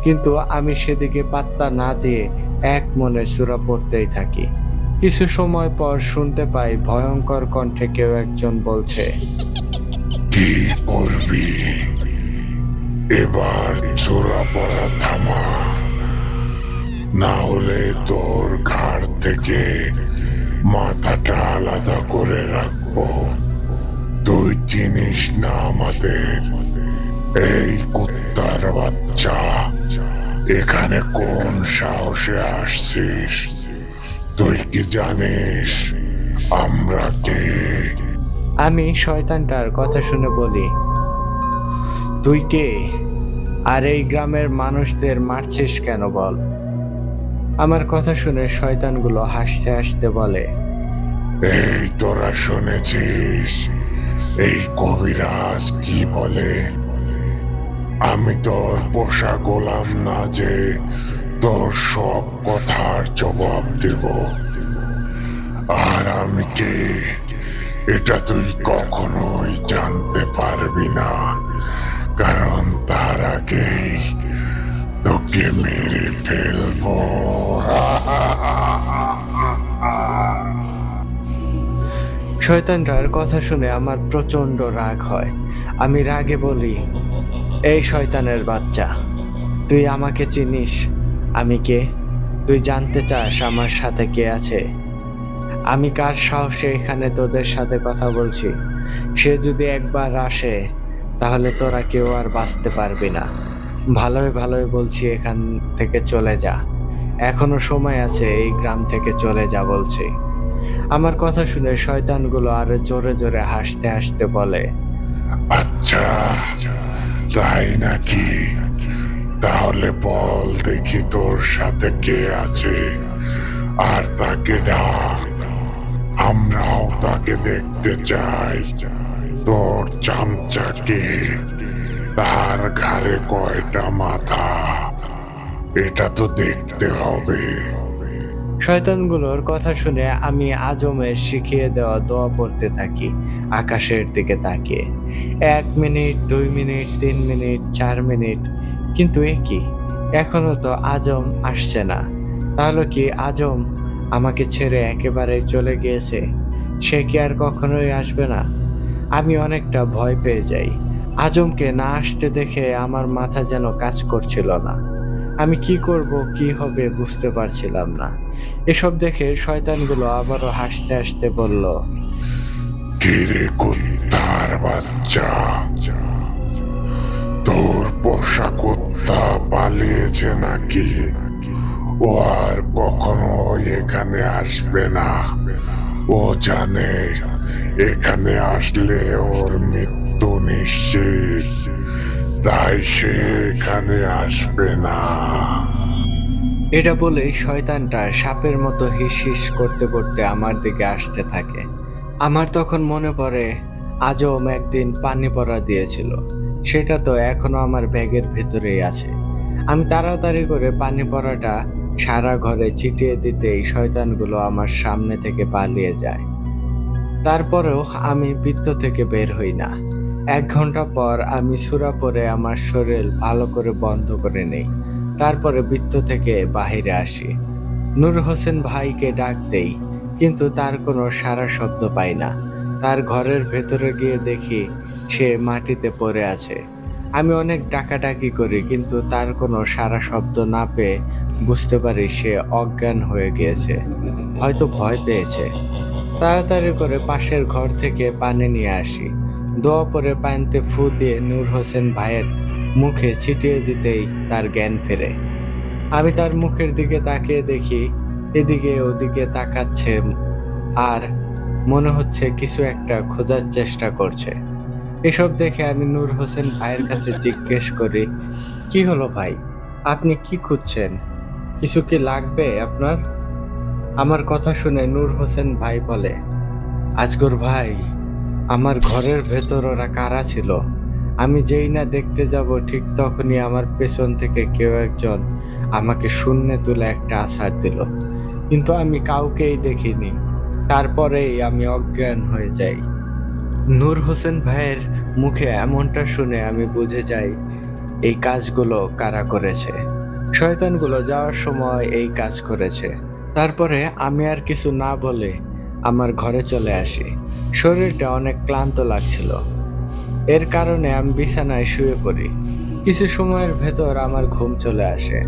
কিন্তু আমি সেদিকে পাত্তা না দিয়ে এক মনে সূরা পড়তেই থাকি। কিছু সময় পর শুনতে পাই ভয়ঙ্কর কণ্ঠে কেউ একজন বলছে, কি করবি এবার? ছোড়া পড়া থামা, না হলে তোর ঘাড় থেকে মাথাটা আলাদা করে রাখবো। তুই চিনিস না আমাদের এই কুত্তার বাচ্চা, এখানে কোন সাহসে আসছিস? তুই কি জানিস আমরা কে? আমি শয়তানটার কথা শুনে বলি, তুই কে? আর এই গ্রামের মানুষদের মারছিস কেন বল? আমার কথা শুনে শয়তানগুলো হাসতে হাসতে বলে, এই তোরা শুনেছিস এই কবিরাজ কি বলে? আমি তোর পোষা গোলাম না যে তোর সব কথার জবাব দেব। আর আমি কে এটা তুই কখনোই জানতে পারবি না, কারণ তার আগেই তোকে মেরে ফেলবো। শয়তানটার কথা শুনে আমার প্রচন্ড রাগ হয়। আমি রাগে বলি, এই শয়তানের বাচ্চা, তুই আমাকে চিনিস? আমি কে? তুই জানতে চাস আমার সাথে কে আছে? আমি কার সাহসে এখানে তোদের সাথে কথা বলছি? সে যদি একবার আসে তাহলে তোরা কেউ আর বাঁচতে পারবি না। ভালোই ভালোই বলছি, এখান থেকে চলে যা। এখনো সময় আছে, এই গ্রাম থেকে চলে যা বলছি। আমার কথা শুনে শয়তানগুলো আরো জোরে জোরে হাসতে হাসতে বলে, আচ্ছা, তাই নাকি? তাহলে বল দেখি তোর সাথে কে আছে, আর তাকে ডাক। আমরাও তাকে দেখতে চাই। তোর চামচাকে, তার ঘাড়ে কয়টা মাথা, এটা তো দেখতে হবে। শয়তানগুলোর কথা শুনে আমি আজমের শিখিয়ে দেওয়া দোয়া পড়তে থাকি আকাশের দিকে তাকিয়ে। 1 মিনিট, 2 মিনিট, 3 মিনিট, 4 মিনিট, কিন্তু এ কি, এখনো তো আজম আসছে না। তাহলে কি আজম আমাকে ছেড়ে একেবারে চলে গিয়েছে? সে কি আর কখনোই আসবে না? আমি অনেকটা ভয় পেয়ে যাই। আজমকে না আসতে দেখে আমার মাথা যেন কাজ করছিল না। আমি কি করব, কি হবে বুঝতে পারছিলাম না। এসব দেখে শয়তানগুলো আবারও হাসতে হাসতে বলল, কিরে কুত্তার বাচ্চা, তোর পোষা কুত্তা পালিয়েছে নাকি? ও আর কখনো এখানে আসবে না। ও জানে এখানে আসলে ওর মৃত্যু নিশ্চিত, তাই সে এখানে আসবে না। এটা বলেই শয়তানটা সাপের মতো হিস হিস করতে করতে আমার দিকে আসতে থাকে। আমার তখন মনে পড়ে আজম একদিন পানি পড়া দিয়েছিল, সেটা তো এখনো আমার ব্যাগের ভেতরেই আছে। আমি তাড়াতাড়ি করে পানি পড়াটা সারা ঘরে ছিটিয়ে দিতেই শয়তানগুলো আমার সামনে থেকে পালিয়ে যায়। তারপরেও আমি বৃত্ত থেকে বের হই না। 1 ঘন্টা পর আমি সূরা পড়ে আমার শরীর ভালো করে বন্ধ করে নেই। তারপরে বৃত্ত থেকে বাহিরে আসি। নূর হোসেন ভাইকে ডাক দেই, কিন্তু তার কোনো সাড়া শব্দ পাই না। তার ঘরের ভেতরে গিয়ে দেখি সে মাটিতে পড়ে আছে। আমি অনেক ডাকাডাকি করি, কিন্তু তার কোনো সাড়া শব্দ না পেয়ে বুঝতে পারি সে অজ্ঞান হয়ে গিয়েছে, হয়তো ভয় পেয়েছে। তাড়াতাড়ি করে পাশের ঘর থেকে পানি নিয়ে আসি। দোয়া পরে পানিতে ফু দিয়ে নূর হোসেন ভাইয়ের মুখে ছিটিয়ে দিতেই তার জ্ঞান ফেরে। আমি তার মুখের দিকে তাকিয়ে দেখি এদিকে ওদিকে তাকাচ্ছে, আর মনে হচ্ছে কিছু একটা খোঁজার চেষ্টা করছে। এসব দেখে আমি নূর হোসেন ভাইয়ের কাছে জিজ্ঞেস করি, কি হলো ভাই, আপনি কি খুঁজছেন? কিছু কি লাগবে আপনার? আমার কথা শুনে নূর হোসেন ভাই বলে, আজগর ভাই, আমার ঘরের ভেতর ওরা কারা ছিল? আমি যেই না দেখতে যাব ঠিক তখনই আমার পেছন থেকে কেউ একজন আমাকে শূন্যে তুলে একটা আছাড় দিল, কিন্তু আমি কাউকেই দেখিনি। তারপরেই আমি অজ্ঞান হয়ে যাই। নূর হোসেন ভাইয়ের মুখে এমনটা শুনে আমি বুঝে যাই এই কাজগুলো কারা করেছে। শয়তানগুলো যাওয়ার সময় এই কাজ করেছে। তারপরে আমি আর কিছু না বলে আমার ঘরে চলে আসি। শরীরটা অনেক ক্লান্ত লাগছিল, এর কারণে আমি বিছানায় শুয়ে পড়ি। কিছু সময়ের ভেতর আমার ঘুম চলে আসে।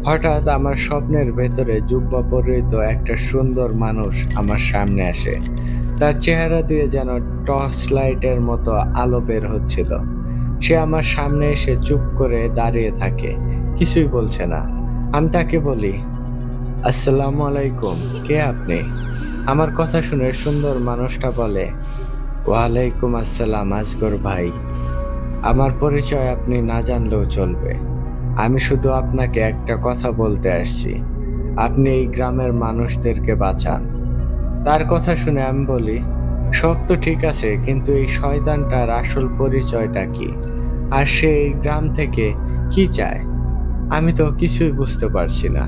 হঠাৎ আমার স্বপ্নের ভেতরে জুব্বা পরিহিত একটা সুন্দর মানুষ আমার সামনে আসে। তার চেহারা দিয়ে যেন টর্চ লাইটের মতো আলো বের হচ্ছিল। সে আমার সামনে এসে চুপ করে দাঁড়িয়ে থাকে, কিছুই বলছে না। আমি তাকে বলি, আসসালামু আলাইকুম, কে আপনি? আমার কথা শুনে সুন্দর মানুষটা বলে, ওয়ালাইকুম আসসালাম আসগর ভাই। আমার পরিচয় আপনি না জানলেও চলবে। আমি শুধু আপনাকে একটা কথা বলতে আসছি, আপনি এই গ্রামের মানুষদেরকে বাঁচান। তার কথা শুনে আমি বলি, সব তো ঠিক আছে, কিন্তু এই শয়তানটার আসল পরিচয়টা কি? আর সে এই গ্রাম থেকে কি চায়? আমি তো কিছুই বুঝতে পারছি না।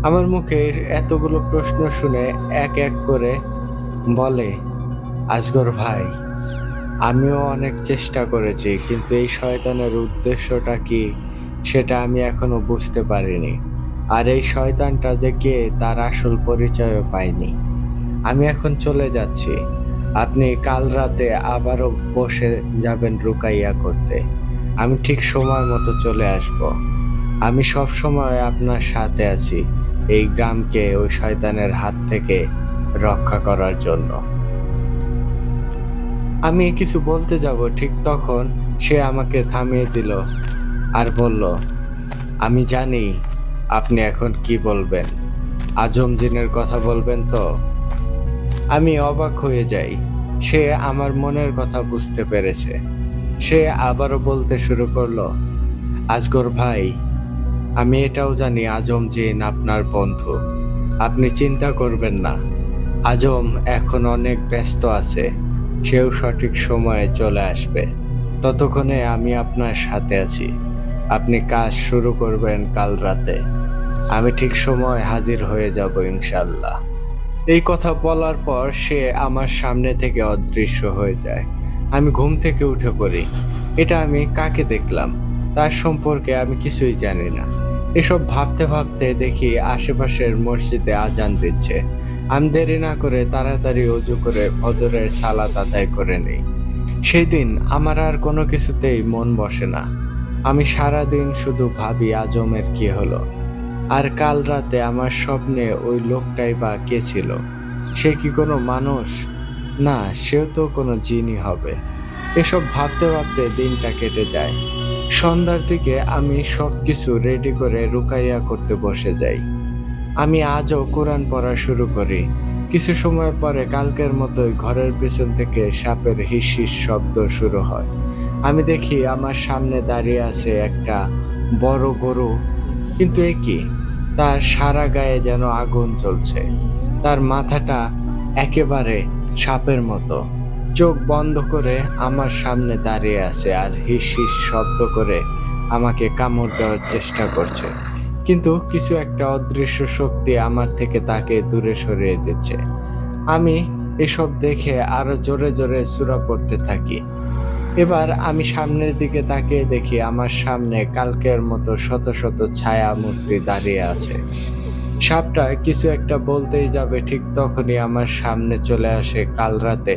আমার মুখে এতগুলো প্রশ্ন শুনে এক এক করে বলে, আসগর ভাই, আমিও অনেক চেষ্টা করেছি, কিন্তু এই শয়তানের উদ্দেশ্যটা কি সেটা আমি এখনো বুঝতে পারিনি। আর এই শয়তানটা যে কে তার আসল পরিচয়ও পাইনি। আমি এখন চলে যাচ্ছি। আপনি কাল রাতে আবারও বসে যাবেন রুকাইয়া করতে। আমি ঠিক সময় মতো চলে আসব। আমি সব সময় আপনার সাথে আছি, এই গ্রামকে ওই শয়তানের হাত থেকে রক্ষা করার জন্য। আমি কিছু বলতে যাব ঠিক তখন সে আমাকে থামিয়ে দিল আর বলল, আমি জানি আপনি এখন কি বলবেন। আজম জিনের কথা বলবেন তো? আমি অবাক হয়ে যাই। সে আমার মনের কথা বুঝতে পেরেছে। সে আবারও বলতে শুরু করলো, আজগর ভাই, আমি এটাও জানি আজম জিন আপনার বন্ধু। আপনি চিন্তা করবেন না, আজম এখন অনেক ব্যস্ত আছে, সেও সঠিক সময়ে চলে আসবে। ততক্ষণে আমি আপনার সাথে আছি। আপনি কাজ শুরু করবেন কাল রাতে। আমি ঠিক সময় হাজির হয়ে যাব ইনশাল্লাহ। এই কথা বলার পর সে আমার সামনে থেকে অদৃশ্য হয়ে যায়। আমি ঘুম থেকে উঠে পড়ি। এটা আমি কাকে দেখলাম, তার সম্পর্কে আমি কিছুই জানি না। এসব ভাবতে ভাবতে দেখি আশেপাশের মসজিদে আজান দিচ্ছে। আমি দেরি না করে তাড়াতাড়ি অজু করে ফজরের সালাত আদায় করে নেই। সেই দিন আমার আর কোনো কিছুতেই মন বসে না। আমি সারাদিন শুধু ভাবি আজমের কি হলো। আর কাল রাতে আমার স্বপ্নে ওই লোকটাই বা কে ছিল? সে কি কোনো মানুষ? না, সেও তো কোনো জিনই হবে। এসব ভাবতে ভাবতে দিনটা কেটে যায়। সন্ধ্যার দিকে আমি সবকিছু রেডি করে রুকাইয়া করতে বসে যাই। আমি আজও কোরআন পড়া শুরু করি। কিছু সময় পরে কালকের মতোই ঘরের পেছন থেকে সাপের হিস হিস শব্দ শুরু হয়। আমি দেখি আমার সামনে দাঁড়িয়ে আছে একটা বড় গরু, কিন্তু এ কি? তার সারা গায়ে যেন আগুন জ্বলছে। তার মাথাটা একেবারে সাপের মতো, চোখ বন্ধ করে আমার সামনে দাঁড়িয়ে আছে আর হিস হিস শব্দ করে আমাকে কামড় দেওয়ার চেষ্টা করছে। কিন্তু কিছু একটা অদৃশ্য শক্তি আমার থেকে তাকে দূরে সরিয়ে দিচ্ছে। আমি এসব দেখে আরো জোরে জোরে সূরা পড়তে থাকি। এবার আমি সামনের দিকে তাকিয়ে দেখি আমার সামনে কালকের মতো শত শত ছায়া মূর্তি দাঁড়িয়ে আছে। সাপটা কিছু একটা বলতেই যাবে ঠিক তখনই আমার সামনে চলে আসে কাল রাতে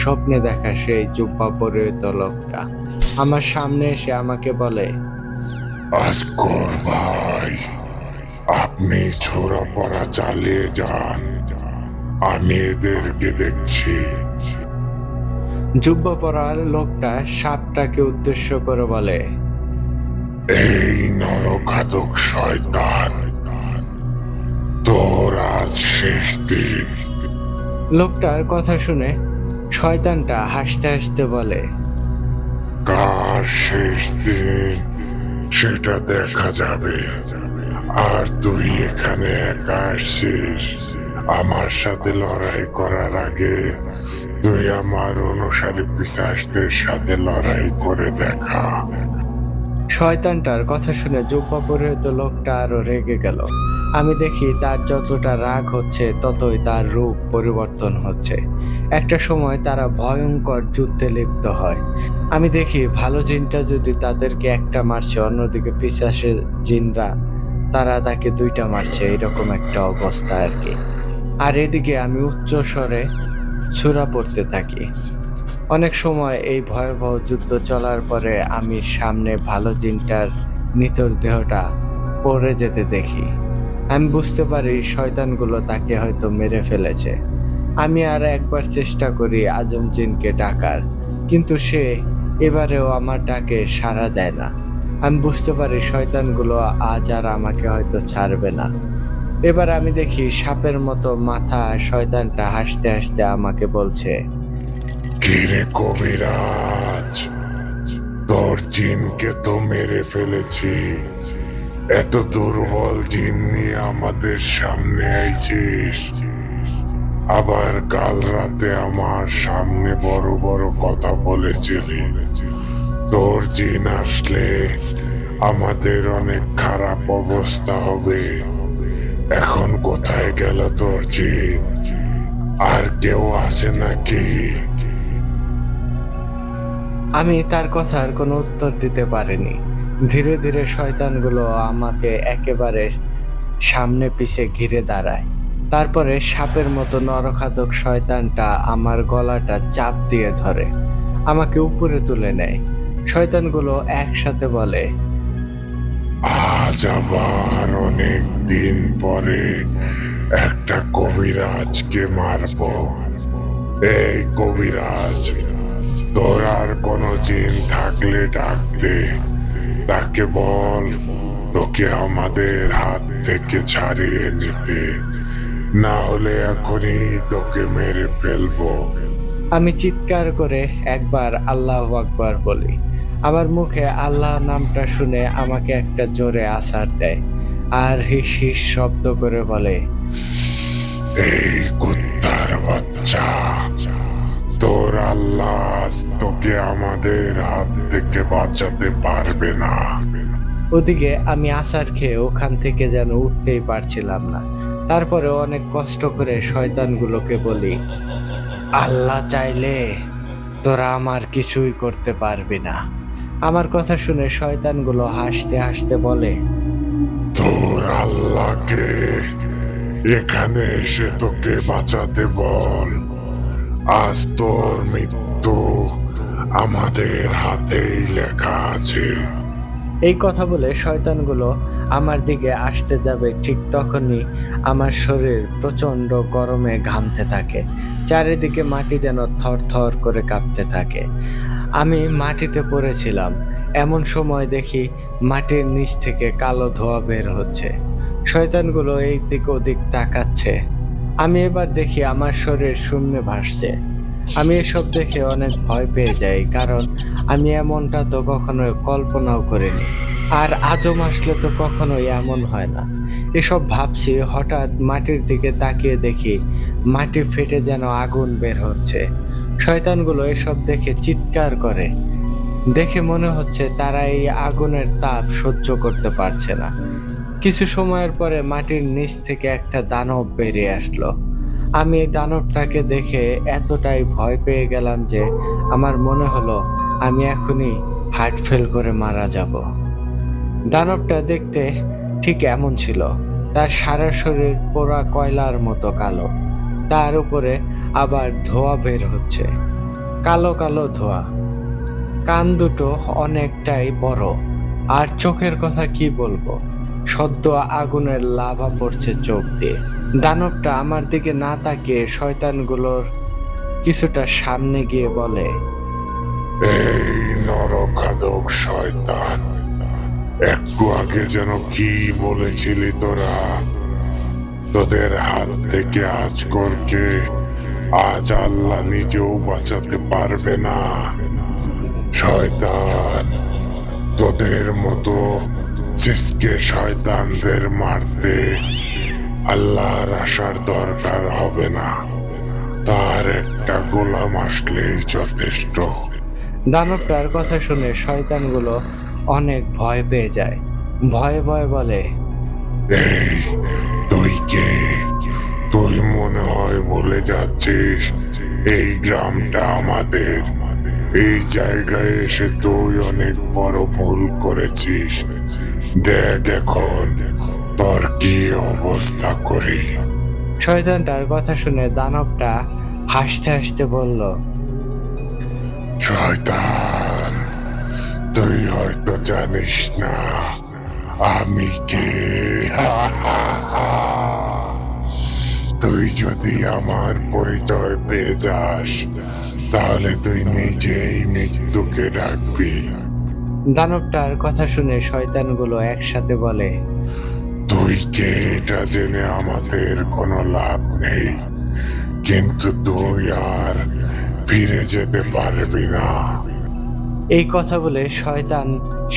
স্বপ্নে দেখা সেই জুব্বা পরিহিত লোকটা। আমার সামনে এসে আমাকে বলে, আসগর ভাই, আপনি ছোড়া পড়া চালিয়ে যান, আমি এদেরকে দেখছি। জুব্বা পরা লোকটা সাপটাকে উদ্দেশ্য করে বলে, এই নরঘাতক শয়তান, তোর আজ শেষ দিন। লোকটার কথা শুনে শয়তানটা হাসতে হাসতে বলে, কার শেষ দিন সেটা দেখা যাবে। আর তুই এখানে একা আসছিস আমার সাথে লড়াই করার আগে তুই আমার অনুসারী পিশাচদের সাথে লড়াই করে দেখা। শয়তানটার কথা শুনে জুব্বা পরিহিত লোকটা আরো রেগে গেল। আমি দেখি তার যতটা রাগ হচ্ছে ততই তার রূপ পরিবর্তন হচ্ছে। একটা সময় তারা ভয়ঙ্কর যুদ্ধে লিপ্ত হয়। আমি দেখি ভালো জিনটা যদি তাদেরকে একটা মারছে, অন্যদিকে পিশাচের জিনরা তারা তাকে দুইটা মারছে, এরকম একটা অবস্থা আর কি। আর এদিকে আমি উচ্চ স্বরে সূরা পড়তে থাকি। অনেক সময় এই ভয়াবহ যুদ্ধ চলার পরে আমি সামনে ভালো জিনটার নিথর দেহটা পড়ে যেতে দেখি। আমি বুঝতে পারি শয়তানগুলো তাকে হয়তো মেরে ফেলেছে। আমি আর একবার চেষ্টা করি আজম জিনকে ডাকার, কিন্তু সে এবারেও আমার ডাকে সাড়া দেয় না। আমি বুঝতে পারি শয়তানগুলো আজ আর আমাকে হয়তো ছাড়বে না। এবার আমি দেখি সাপের মতো মাথা শয়তানটা হাসতে হাসতে আমাকে বলছে, কিরে কবিরাজ, তোর জিনকে তো মেরে ফেলেছি। এত দুর্বল জিন নিয়ে আমাদের সামনে আইছিস। আবার কাল রাতে আমার সামনে বড় বড় কথা বলেছিলি। তোর জিন আসলে আমাদের অনেক খারাপ অবস্থা হবে। এখন কোথায় গেল তোর জিন? আর কেউ আছে নাকি? আমি তার কথার কোনো উত্তর দিতে পারিনি। ধীরে ধীরে শয়তানগুলো আমাকে একেবারে সামনে পিছে ঘিরে দাঁড়ায়। তারপরে সাপের মতো নরখাদক শয়তানটা আমার গলাটা চাপ দিয়ে ধরে আমাকে উপরে তুলে নেয়। শয়তানগুলো একসাথে বলে, আজ আবার অনেক দিন পরে একটা কবিরাজকে মারবো। এই কবিরাজ, তোর আর কোনো জিন থাকলে ডাক দে। তাকে বল তোকে আমাদের হাত থেকে ছাড়িয়ে নিতে, না হলে এখনই তোকে মেরে ফেলবো। আমি চিৎকার করে একবার আল্লাহু আকবার বলি। আমার মুখে আল্লাহ নামটা শুনে আমাকে একটা জোরে আছাড় দেয় আর হিস হিস শব্দ করে বলে, এই কুত্তার বাচ্চা, তোর আল্লাহ আজ তোকে আমাদের হাত থেকে বাঁচাতে পারবে না। ওদিকে আমি আছাড় খেয়ে ওখান থেকে যেন উঠতেই পারছিলাম না। তারপরে অনেক কষ্ট করে শয়তানগুলোকে বলি, আল্লাহ চাইলে তোরা আমার কিছুই করতে পারবি না। আমার কথা শুনে শয়তানগুলো হাসতে হাসতে বলে, তোর আল্লাহকে এখানে এসে তোকে বাঁচাতে বল। আজ তোর মৃত্যু আমাদের হাতেই লেখা আছে। এই কথা বলে শয়তানগুলো আমার দিকে আসতে যাবে, ঠিক তখনই আমার শরীর প্রচণ্ড গরমে ঘামতে থাকে। চারিদিকে মাটি যেন থর থর করে কাঁপতে থাকে। আমি মাটিতে পড়েছিলাম। এমন সময় দেখি মাটির নিচ থেকে কালো ধোঁয়া বের হচ্ছে। শয়তানগুলো এই দিক ওদিক তাকাচ্ছে। আমি এবার দেখি আমার শরীর শূন্যে ভাসছে। আমি এসব দেখে অনেক ভয় পেয়ে যাই, কারণ আমি এমনটা তো কখনো কল্পনাও করিনি। আর আজম আসলে তো কখনোই এমন হয় না। এসব ভাবছি, হঠাৎ মাটির দিকে তাকিয়ে দেখি মাটি ফেটে যেন আগুন বের হচ্ছে। শয়তানগুলো এসব দেখে চিৎকার করে। দেখে মনে হচ্ছে তারা এই আগুনের তাপ সহ্য করতে পারছে না। কিছু সময়ের পরে মাটির নিচ থেকে একটা দানব বেরিয়ে আসলো। আমি এই দানবটাকে দেখে এতটাই ভয় পেয়ে গেলাম যে আমার মনে হলো আমি এখনই হার্ট ফেল করে মারা যাব। দানবটা দেখতে ঠিক এমন ছিল। তার সারা শরীর পোড়া কয়লার মতো কালো, তার উপরে আবার ধোঁয়া বের হচ্ছে, কালো কালো ধোঁয়া। কান দুটো অনেকটাই বড়, আর চোখের কথা কি বলবো, সদ্য আগুনের লাভা পড়ছে চোখ দিয়ে। দানবটা আমার দিকে না তাকিয়ে শয়তানগুলোর কিছুটা সামনে গিয়ে বলে, এই নরখাদক শয়তান, একটু আগে যেন কি বলেছিলি তোরা? তোদের হাত থেকে আজগরকে আজ আল্লাহ নিজেও বাঁচাতে পারবে না। শয়তান, তোদের মতো সিসকে শয়তানদের মারতে আল্লাহর আসার দরকার হবে না। তার একটা একটা গোলাম আসলেই যথেষ্ট। দানবটার কথা শুনে শয়তানগুলো অনেক ভয় পেয়ে যায়। ভয়ে ভয়ে বলে, এই, তুই কে? তুই মনে হয় বলে যাচ্ছিস এই গ্রামটা আমাদের। এই জায়গায় এসে তুই অনেক বড় ভুল করেছিস। দেখ এখন তোর কি অবস্থা করি। শয়তানটার কথা শুনে দানবটা হাসতে হাসতে বলল, শয়তান, তুই হয়তো জানিস না আমি কে। তুই যদি আমার পরিচয় পেয়ে যাস তাহলে তুই নিজেই মৃত্যুকে ডাকবি। দানবটার কথা শুনে শয়তানগুলো একসাথে বলে, তুই কে এটা জেনে আমাদের কোনো লাভ নেই, কিন্তু তুই আর ফিরে যেতে পারবি না। এই কথা বলে শয়তান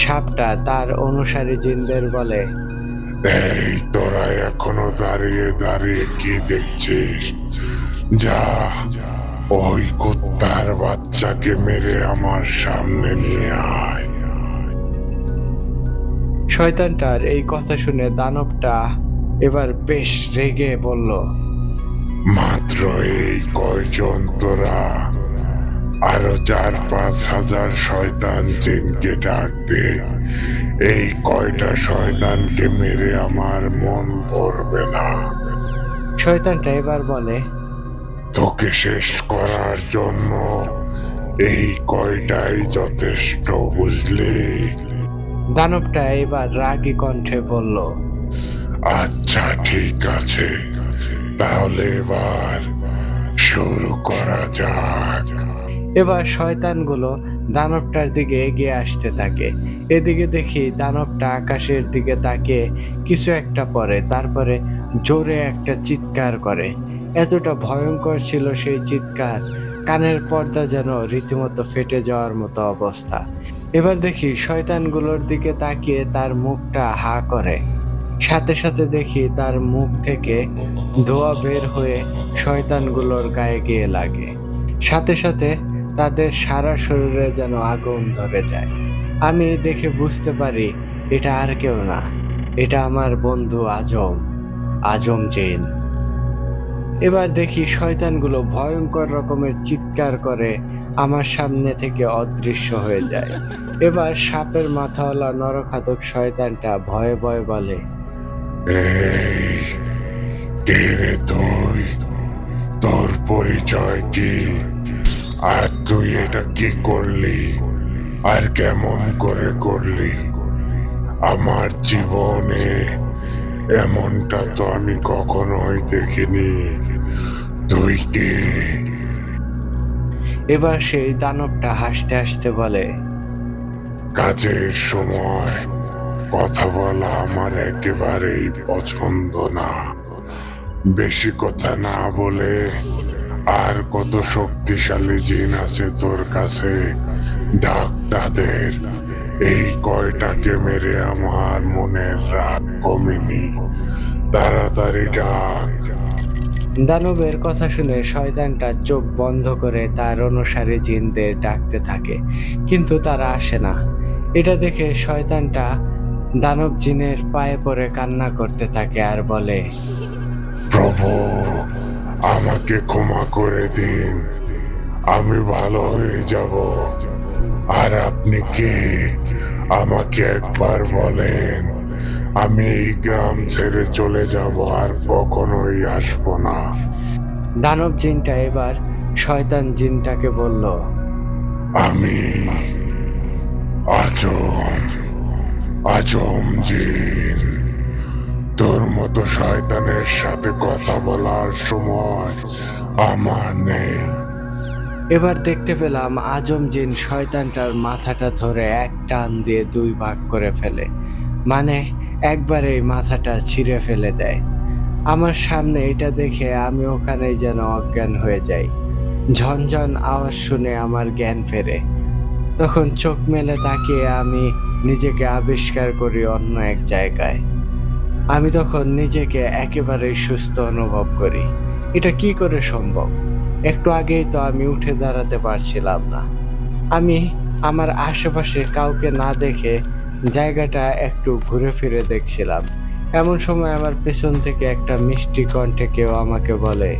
সাপটা তার অনুসারী জিনদের বলে, এই, তোরা এখনো দাঁড়িয়ে দাঁড়িয়ে কি দেখছিস? যা, ওই কুত্তার বাচ্চাকে মেরে আমার সামনে নিয়ে আয়। শয়তানটার এই কথা শুনে দানবটা এবার বেশ রেগে বলল, মাত্র এই কয়জন তোরা? আরো 4-5 হাজার শয়তান জিনকে ডাক দে। এই কয়টা শয়তানকে মেরে আমার মন ভরবে না। শয়তানটা এবার বলে, তোকে শেষ করার জন্য এই কয়টাই যথেষ্ট, বুঝলি? দানবটা এবার রাগী কণ্ঠে বলল, আচ্ছা ঠিক আছে, তাহলে এবার শুরু করা যাক। এবার শয়তানগুলো দানবটার দিকে এগিয়ে আসতে থাকে। এদিকে দেখি দানবটা আকাশের দিকে তাকিয়ে কিছু একটা পরে, তারপরে জোরে একটা চিৎকার করে। এতটা ভয়ঙ্কর ছিল সেই চিৎকার, কানের পর্দা যেন রীতিমতো ফেটে যাওয়ার মতো অবস্থা। এবার দেখি শয়তানগুলোর দিকে তাকিয়ে তার মুখটা হা করে। সাথে সাথে দেখি তার মুখ থেকে ধোঁয়া বের হয়ে শয়তানগুলোর গায়ে গিয়ে লাগে। সাথে সাথে তাদের সারা শরীরে যেন আগুন ধরে যায়। আমি দেখে বুঝতে পারি এটা আর কেউ না, এটা আমার বন্ধু আজম জিন। এবার দেখি শয়তানগুলো ভয়ঙ্কর রকমের চিৎকার করে আমার সামনে থেকে অদৃশ্য হয়ে যায়। এবার সাপের মাথাওয়ালা নরখাদক শয়তানটা ভয়ে ভয়ে বলে, এই, কে রে তুই? তোর পরিচয় কি? আর তুই এটা কি করলি? আর কেমন করে করলি? আমার জীবনে এমনটা তো আমি কখনোই দেখিনি। তুই কি? এবার সেই দানবটা হাসতে হাসতে বলে, কাজের সময় কথা বলা আমার একেবারেই পছন্দ না। বেশি কথা না বলে, আর কত শক্তিশালী জিন আছে তোর কাছে, ডাক তাদের। এই কয়টাকে মেরে আমার মনের রাগ কমেনি, তাড়াতাড়ি ডাক। দানবের কথা শুনে শয়তানটা চোখ বন্ধ করে তার অনুসারী জিনদের ডাকতে থাকে, কিন্তু তারা আসে না। এটা দেখে শয়তানটা দানব জিনের পায়ে পড়ে কান্না করতে থাকে আর বলে, প্রভু, আমাকে ক্ষমা করে দিন, আমি ভালো হয়ে যাব। আর আপনি কে আমাকে একবার বলেন, আমি এই গ্রাম ছেড়ে চলে যাব, আর কখনোই আসবো না। দানব জিনটা এবার শয়তান জিনটাকে বলল, আমি আজম জিন। তোর মতো শয়তানের সাথে কথা বলার সময় আমার নেই। এবার দেখতে পেলাম আজম জিন শয়তানটার মাথাটা ধরে এক টান দিয়ে 2 ভাগ করে ফেলে, মানে একবারেই মাথাটা ছিঁড়ে ফেলে দেয়। আমার সামনে এটা দেখে আমি ওখানেই যেন অজ্ঞান হয়ে যাই। ঝনঝন আওয়াজ শুনে আমার জ্ঞান ফেরে। তখন চোখ মেলে তাকিয়ে আমি নিজেকে আবিষ্কার করি অন্য এক জায়গায়। আমি তখন নিজেকে একেবারেই সুস্থ অনুভব করি। এটা কি করে সম্ভব? একটু আগেই তো আমি উঠে দাঁড়াতে পারছিলাম না। আমি আমার আশেপাশে কাউকে না দেখে জায়গাটা একটু ঘুরে ফিরে দেখছিলাম। এমন সময় আমার পেছন থেকে একটা মিষ্টি কণ্ঠে কেউ আমাকে বলে,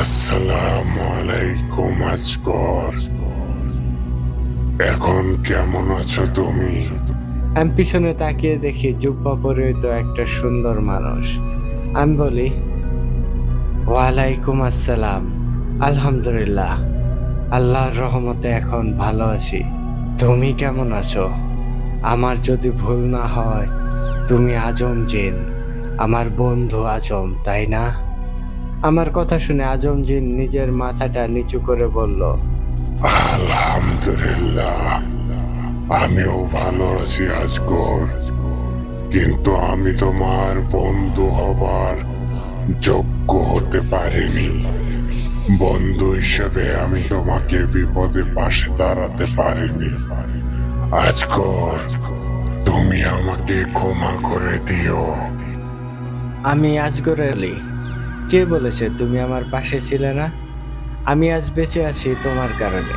আসসালামু আলাইকুম আজগর। এখন কেমন আছো তুমি? আমি পিছনে তাকিয়ে দেখি জুব্বা পরিহিত একটা সুন্দর মানুষ। আমি বলি, ওয়ালাইকুম আসসালাম। আলহামদুলিল্লাহ, আল্লাহর রহমতে এখন ভালো আছি। তুমি কেমন আছো? আমার যদি ভুল না হয়, তুমি আজম জিন, আমার বন্ধু আজম, তাই না? আমার কথা শুনে আজম জিন নিজের মাথাটা নিচু করে বলল, আলহামদুলিল্লাহ, আমিও ভালো আছি আজগর। কিন্তু আমি তোমার বন্ধু হবার যোগ্য হতে পারিনি। বন্ধু হিসেবে আমি তোমাকে বিপদে পাশে দাঁড়াতে পারিনি। আজগর, তুমি আমাকে ক্ষমা করে দিও। আমি আজগর আলী। কে বলেছে তুমি আমার পাশে ছিলে না? আমি আজ বেঁচে আছি তোমার কারণে।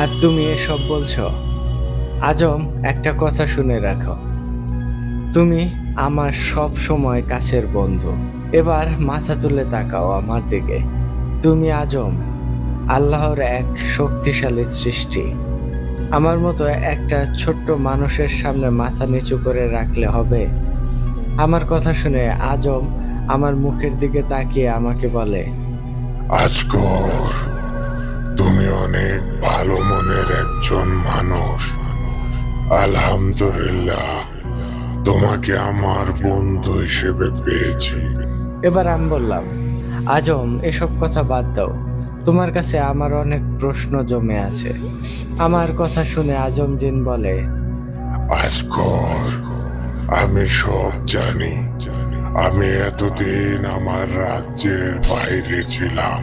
আর তুমি এসব বলছো? আজম, একটা কথা শুনে রাখো, তুমি আমার সব সময় কাছের বন্ধু। এবার মাথা তুলে তাকাও আমার দিকে। তুমি আজম, আল্লাহর এক শক্তিশালী সৃষ্টি। আমার মতো একটা ছোট্ট মানুষের সামনে মাথা নিচু করে রাখলে হবে? আমার কথা শুনে আজম আমার মুখের দিকে তাকিয়ে আমাকে বলে, আজগর, তুমি অনেক ভালো মনের একজন মানুষ। আলহামদুলিল্লাহ, তোমাকে আমার বন্ধু হিসেবে পেয়েছি। এবার আমি বললাম, আজম, এসব কথা বাদ দাও। তোমার কাছে আমার অনেক প্রশ্ন জমে আছে। আমার কথা শুনে আজম জিন বলে, আজগর, আমি সব জানি। আমি এতদিন আমার রাজ্যের বাইরে ছিলাম,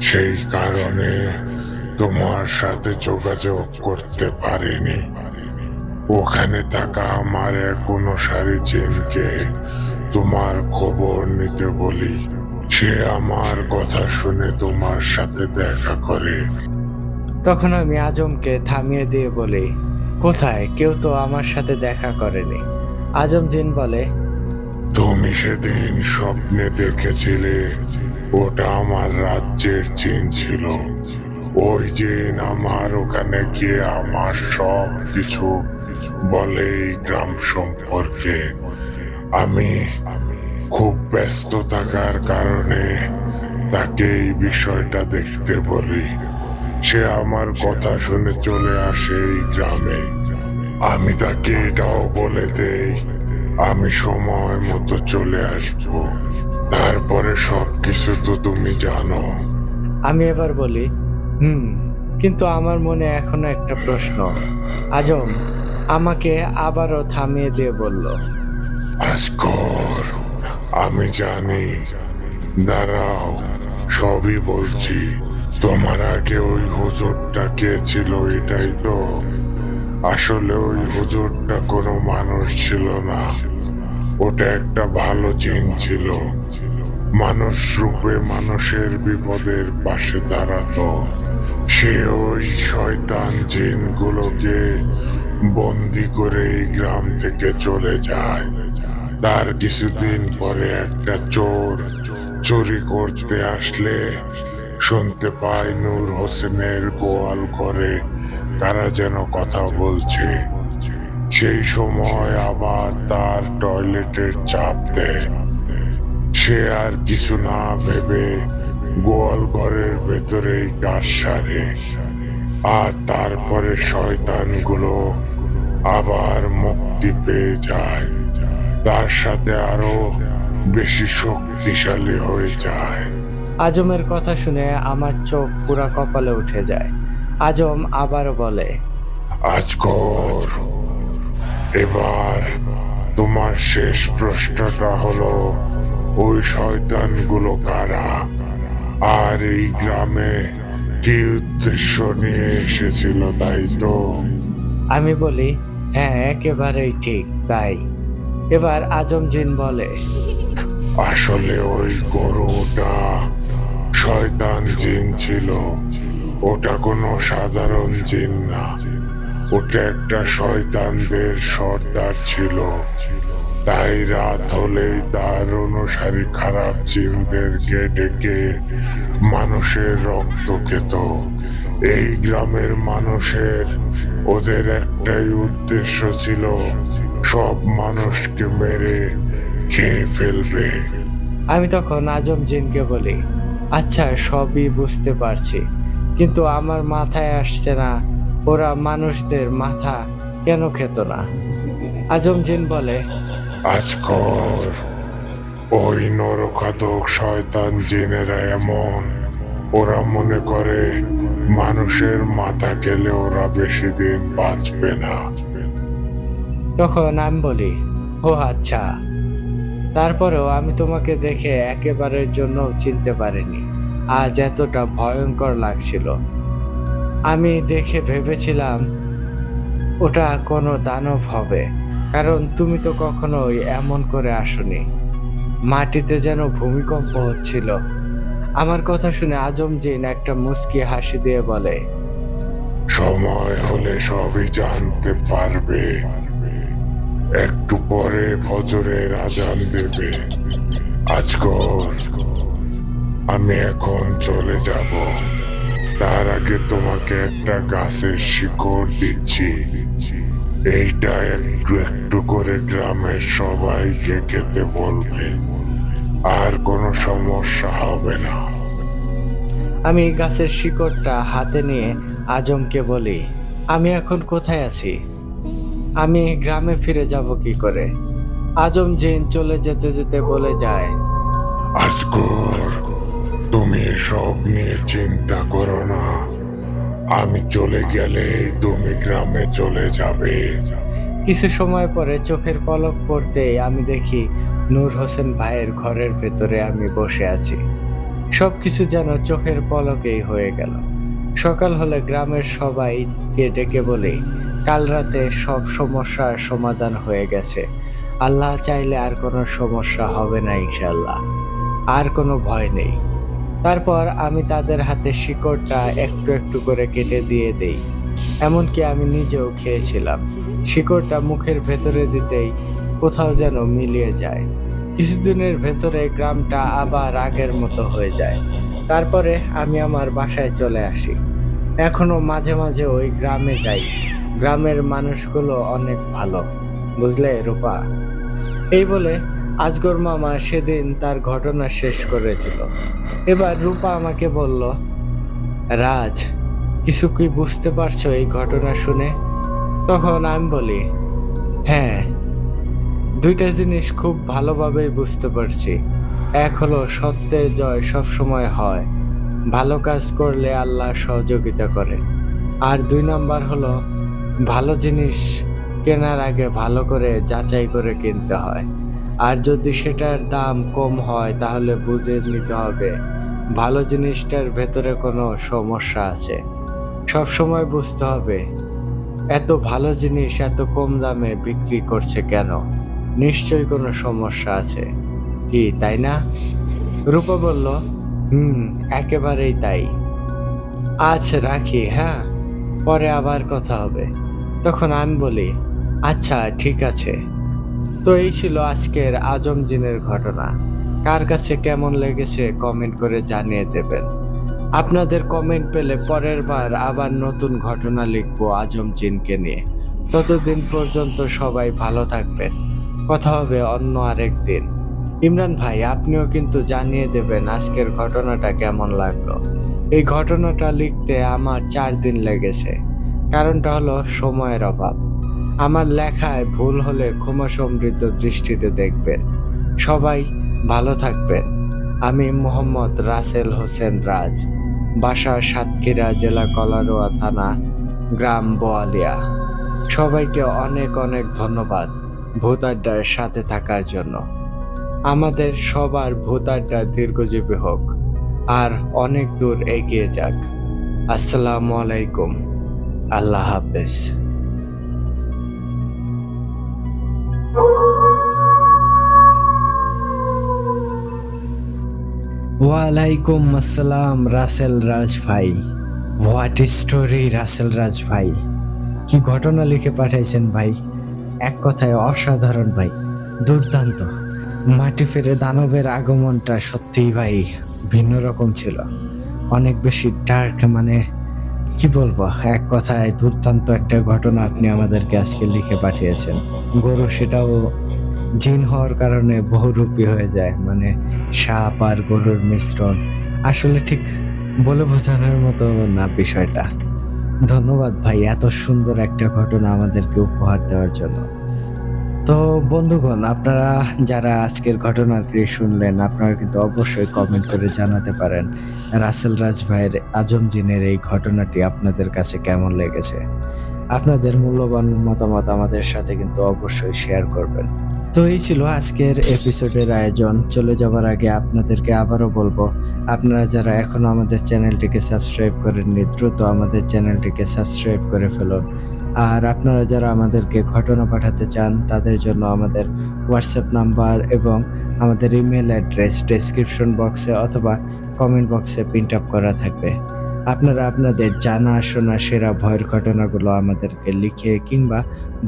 সেই কারণে তোমার সাথে যোগাযোগ করতে পারিনি। ওখানে থাকা আমার এক অনুসারী জিনকে তোমার খবর নিতে বলি। সে আমার কথা শুনে তোমার সাথে দেখা করে। তখন আমি আজমকে থামিয়ে দিয়ে বলি, কোথায়? কেউ তো আমার সাথে দেখা করেনি। আজম জিন বলে, তুমি সেদিন স্বপ্নে দেখেছিলে, ওটা আমার রাজ্যের জিন ছিল। ওই জিন আমার ওখানে গিয়ে আমার সব কিছু বলে এই গ্রাম সম্পর্কে। আমি খুব ব্যস্ত থাকার কারণে তাকে এই বিষয়টা দেখতে বলি। সে আমার কথা শুনে চলে আসে এই গ্রামে। আমি তাকে এটাও বলে দেই আমি সময় মতো চলে আসবো। তারপরে সবকিছু তো তুমি জানো। আমি এবার বলি, কিন্তু আমার মনে এখনো একটা প্রশ্ন। আজম আমাকে আবারও থামিয়ে দিয়ে বলল, আজকর, আমি জানি। দাঁড়াও, সবই বলছি। তোমার আগে ওই হুজুরটা কে ছিল এটাই তো? আসলে ওই হুজুরটা কোনো মানুষ ছিল না, ওটা একটা ভালো জিন ছিল। মানুষ রূপে মানুষের বিপদের পাশে দাঁড়াতো। সে ওই শয়তান জিনগুলোকে বন্দি করে এই গ্রাম থেকে চলে যায়। তার কিছুদিন পরে একটা চোর চুরি করতে আসলে শুনতে পায় নূর হোসেনের গোয়াল ঘরে কারা যেন কথা বলছে। সেই সময় আবার তার টয়লেটের চাপ দেয়। সে আর কিছু না ভেবে গোয়াল ঘরের ভেতরেই কাজ সারে। আর তারপরে শয়তানগুলো আবার মুক্তি পেয়ে যায়। তার সাথে আরো বেশি শক্তিশালী হয়ে যায়। আজমের কথা শুনে আমার চোখ পুরা কপালে উঠে যায়। আজম আবার বলে, আজকর, এবার তোমার শেষ প্রশ্নটা হলো, ওই শয়তানগুলো কারা? আর এই গ্রামে কি উদ্দেশ্য নিয়ে এসেছিল, তাই তো? আমি বলি, হ্যাঁ, একেবারেই ঠিক তাই। এবার আজম জিন বলে, আসলে ওই গরুটা শয়তান জিন ছিল। ওটা কোনো সাধারণ জিন না, ওটা একটা শয়তানদের সর্দার ছিল। তাই রাত হলেই তার অনুসারী খারাপ জিনদেরকে ডেকে মানুষের রক্ত খেত। এই গ্রামের মানুষের ওদের একটাই উদ্দেশ্য ছিল, সব মানুষকে মেরে খেয়ে ফেলবে। আমি তখন আজম জিনকে বলি, আচ্ছা সবই বুঝতে পারছি, কিন্তু আমার মাথায় আসছে না ওরা মানুষদের মাথা কেন খেত না। আজম জিন বলে, আজকর ওই নরখাতক শয়তান জিনেরা এমন, ওরা মনে করে মানুষের মাথা খেলে ওরা বেশি দিন বাঁচবে না। তখন আমি বলি, ও আচ্ছা, তারপরেও আমি তোমাকে দেখে একেবারের জন্য চিনতে পারিনি। আজ এতটা ভয়ঙ্কর লাগছিল। আমি দেখে ভেবেছিলাম ওটা কোনো দানব হবে, কারণ তুমি তো কখনোই এমন করে আসোনি। মাটিতে যেন ভূমিকম্প হচ্ছিল। আমার কথা শুনে আজম জিন একটা মুচকি হাসি দিয়ে বলে, সময় হলে সবই জানতে পারবে। একটু পরে ফজরের আজান দেবে। আজকর আমি এখন চলে যাব, তার আগে তোমাকে একটা গাছের শিকড় দিচ্ছি। এইটা একটু একটু করে গ্রামের সবাইকে খেতে বলবে, আর কোনো সমস্যা হবে না। আমি গাছের শিকড়টা হাতে নিয়ে আজমকে বলি, আমি এখন কোথায় আছি? আমি গ্রামে ফিরে যাব কি করে? আজম জিন চলে যেতে যেতে বলে যায়, আজকর তুমি সব নিয়ে চিন্তা করো না, আমি চলে গেলে তুমি গ্রামে চলে যাবে। কিছু সময় পরে চোখের পলক পড়তেই আমি দেখি নূর হোসেন ভাইয়ের ঘরের ভেতরে আমি বসে আছি। সবকিছু যেন চোখের পলকেই হয়ে গেল। সকাল হলে গ্রামের সবাইকে ডেকে বলি, কাল রাতে সব সমস্যার সমাধান হয়ে গেছে। আল্লাহ চাইলে আর কোনো সমস্যা হবে না ইনশাল্লাহ, আর কোনো ভয় নেই। তারপর আমি তাদের হাতে শিকড়টা একটু একটু করে কেটে দিয়ে দেই। এমনকি আমি নিজেও খেয়েছিলাম। শিকড়টা মুখের ভেতরে দিতেই কোথাও যেন মিলিয়ে যায়। কিছুদিনের ভেতরে গ্রামটা আবার আগের মতো হয়ে যায়। তারপরে আমি আমার বাসায় চলে আসি। এখনো মাঝে মাঝে ওই গ্রামে যাই। গ্রামের মানুষগুলো অনেক ভালো, বুঝলে রূপা? এই বলে আজগর মামা সেদিন তার ঘটনা শেষ করেছিল। এবার রূপা আমাকে বলল, রাজ, কিছু কি বুঝতে পারছো এই ঘটনা শুনে? তখন আমি বলি, হ্যাঁ, দুইটা জিনিস খুব ভালোভাবেই বুঝতে পারছি। এক হলো সত্যের জয় সবসময় হয়, ভালো কাজ করলে আল্লাহ সহযোগিতা করে। আর 2 নাম্বার হলো ভালো জিনিস কেনার আগে ভালো করে যাচাই করে কিনতে হয়। আর যদি সেটার দাম কম হয় তাহলে বুঝে নিতে হবে ভালো জিনিসটার ভেতরে কোনো সমস্যা আছে। সব সময় বুঝতে হবে এত ভালো জিনিস এত কম দামে বিক্রি করছে কেন, নিশ্চয়ই কোনো সমস্যা আছে, কি তাই না? রূপা বলল, একেবারেই তাই। আজ রাখি, হ্যাঁ, পরে আবার কথা হবে। তখন আমি বলি, আচ্ছা ঠিক আছে। তো এই ছিল আজকের আজম জিনের ঘটনা। কার কাছে কেমন লেগেছে কমেন্ট করে জানিয়ে দেবেন। আপনাদের কমেন্ট পেলে পরের বার আবার নতুন ঘটনা লিখবো আজম জিনকে নিয়ে। ততদিন পর্যন্ত সবাই ভালো থাকবেন। কথা হবে অন্য আরেক দিন। ইমরান ভাই, আপনিও কিন্তু জানিয়ে দেবেন আজকের ঘটনাটা কেমন লাগলো। এই ঘটনাটা লিখতে আমার 4 দিন লেগেছে। কারণটা হলো সময়ের অভাব। আমার লেখায় ভুল হলে ক্ষমা সমৃদ্ধ দৃষ্টিতে দেখবেন। সবাই ভালো থাকবেন। আমি মোহাম্মদ রাসেল হোসেন রাজ, বাসা সাতক্ষীরা জেলা কলারোয়া থানা, গ্রাম বোয়ালিয়া। সবাইকে অনেক অনেক ধন্যবাদ ভূত আড্ডার সাথে থাকার জন্য। আমাদের সবার ভূত আড্ডা দীর্ঘজীবী হোক আর অনেক দূর এগিয়ে যাক। আসসালামু আলাইকুম, আল্লাহ হাফেজ। ওয়ালাইকুম আসসালাম রাসেল রাজ ভাই। হোয়াট স্টোরি রাসেল রাজ ভাই, কি ঘটনা লিখে পাঠাইছেন ভাই। এক কথায় অসাধারণ ভাই, দুর্দান্ত। মাটি ফেরে দানবের আগমনটা সত্যিই ভাই ভিন্ন রকম ছিল, অনেক বেশি ডার্ক, মানে কি বলবো, এক কথায় দুর্দান্ত একটা ঘটনা আপনি আমাদেরকে আজকে লিখে পাঠিয়েছেন। গরু সেটাও জিন হওয়ার কারণে বহুরূপী হয়ে যায়, মানে সাপ আর গরুর মিশ্রণ। আসলে ঠিক বলে বোঝানোর মতো না বিষয়টা। ধন্যবাদ ভাই এত সুন্দর একটা ঘটনা আমাদেরকে উপহার দেওয়ার জন্য। তো বন্ধুগণ, আপনারা যারা আজকের ঘটনাটি শুনলেন, আপনারা কিন্তু অবশ্যই কমেন্ট করে জানাতে পারেন রাসেল রাজ ভাইয়ের আজম জিনের এই ঘটনাটি আপনাদের কাছে কেমন লেগেছে। আপনাদের মূল্যবান মতামত আমাদের সাথে কিন্তু অবশ্যই শেয়ার করবেন। তো এই ছিল আজকের এপিসোডের আয়োজন। চলে যাবার আগে আপনাদেরকে আবারও বলবো, আপনারা যারা এখনো আমাদের চ্যানেলটিকে সাবস্ক্রাইব করেননি, দ্রুত আমাদের চ্যানেলটিকে সাবস্ক্রাইব করে ফেলুন। আর আপনারা যারা আমাদেরকে ঘটনা পাঠাতে চান, তাদের জন্য আমাদের হোয়াটসঅ্যাপ নাম্বার এবং আমাদের ইমেল অ্যাড্রেস ডেসক্রিপশন বক্সে অথবা কমেন্ট বক্সে প্রিন্ট আপ করা থাকবে। আপনারা আপনাদের জানা শোনা সেরা ভয়ের ঘটনাগুলো আমাদেরকে লিখে কিংবা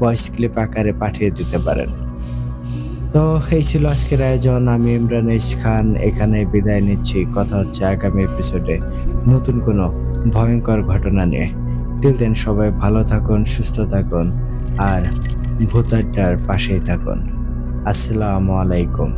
ভয়েস ক্লিপ আকারে পাঠিয়ে দিতে পারেন। তো এই ছিল আজকের আয়োজন। আমি ইমরান এইচ খান এখানে বিদায় নিচ্ছি। কথা হচ্ছে আগামী এপিসোডে নতুন কোনো ভয়ঙ্কর ঘটনা নিয়ে। টিল দেন সবাই ভালো থাকুন, সুস্থ থাকুন আর ভূত আড্ডার পাশেই থাকুন। আসসালামু আলাইকুম।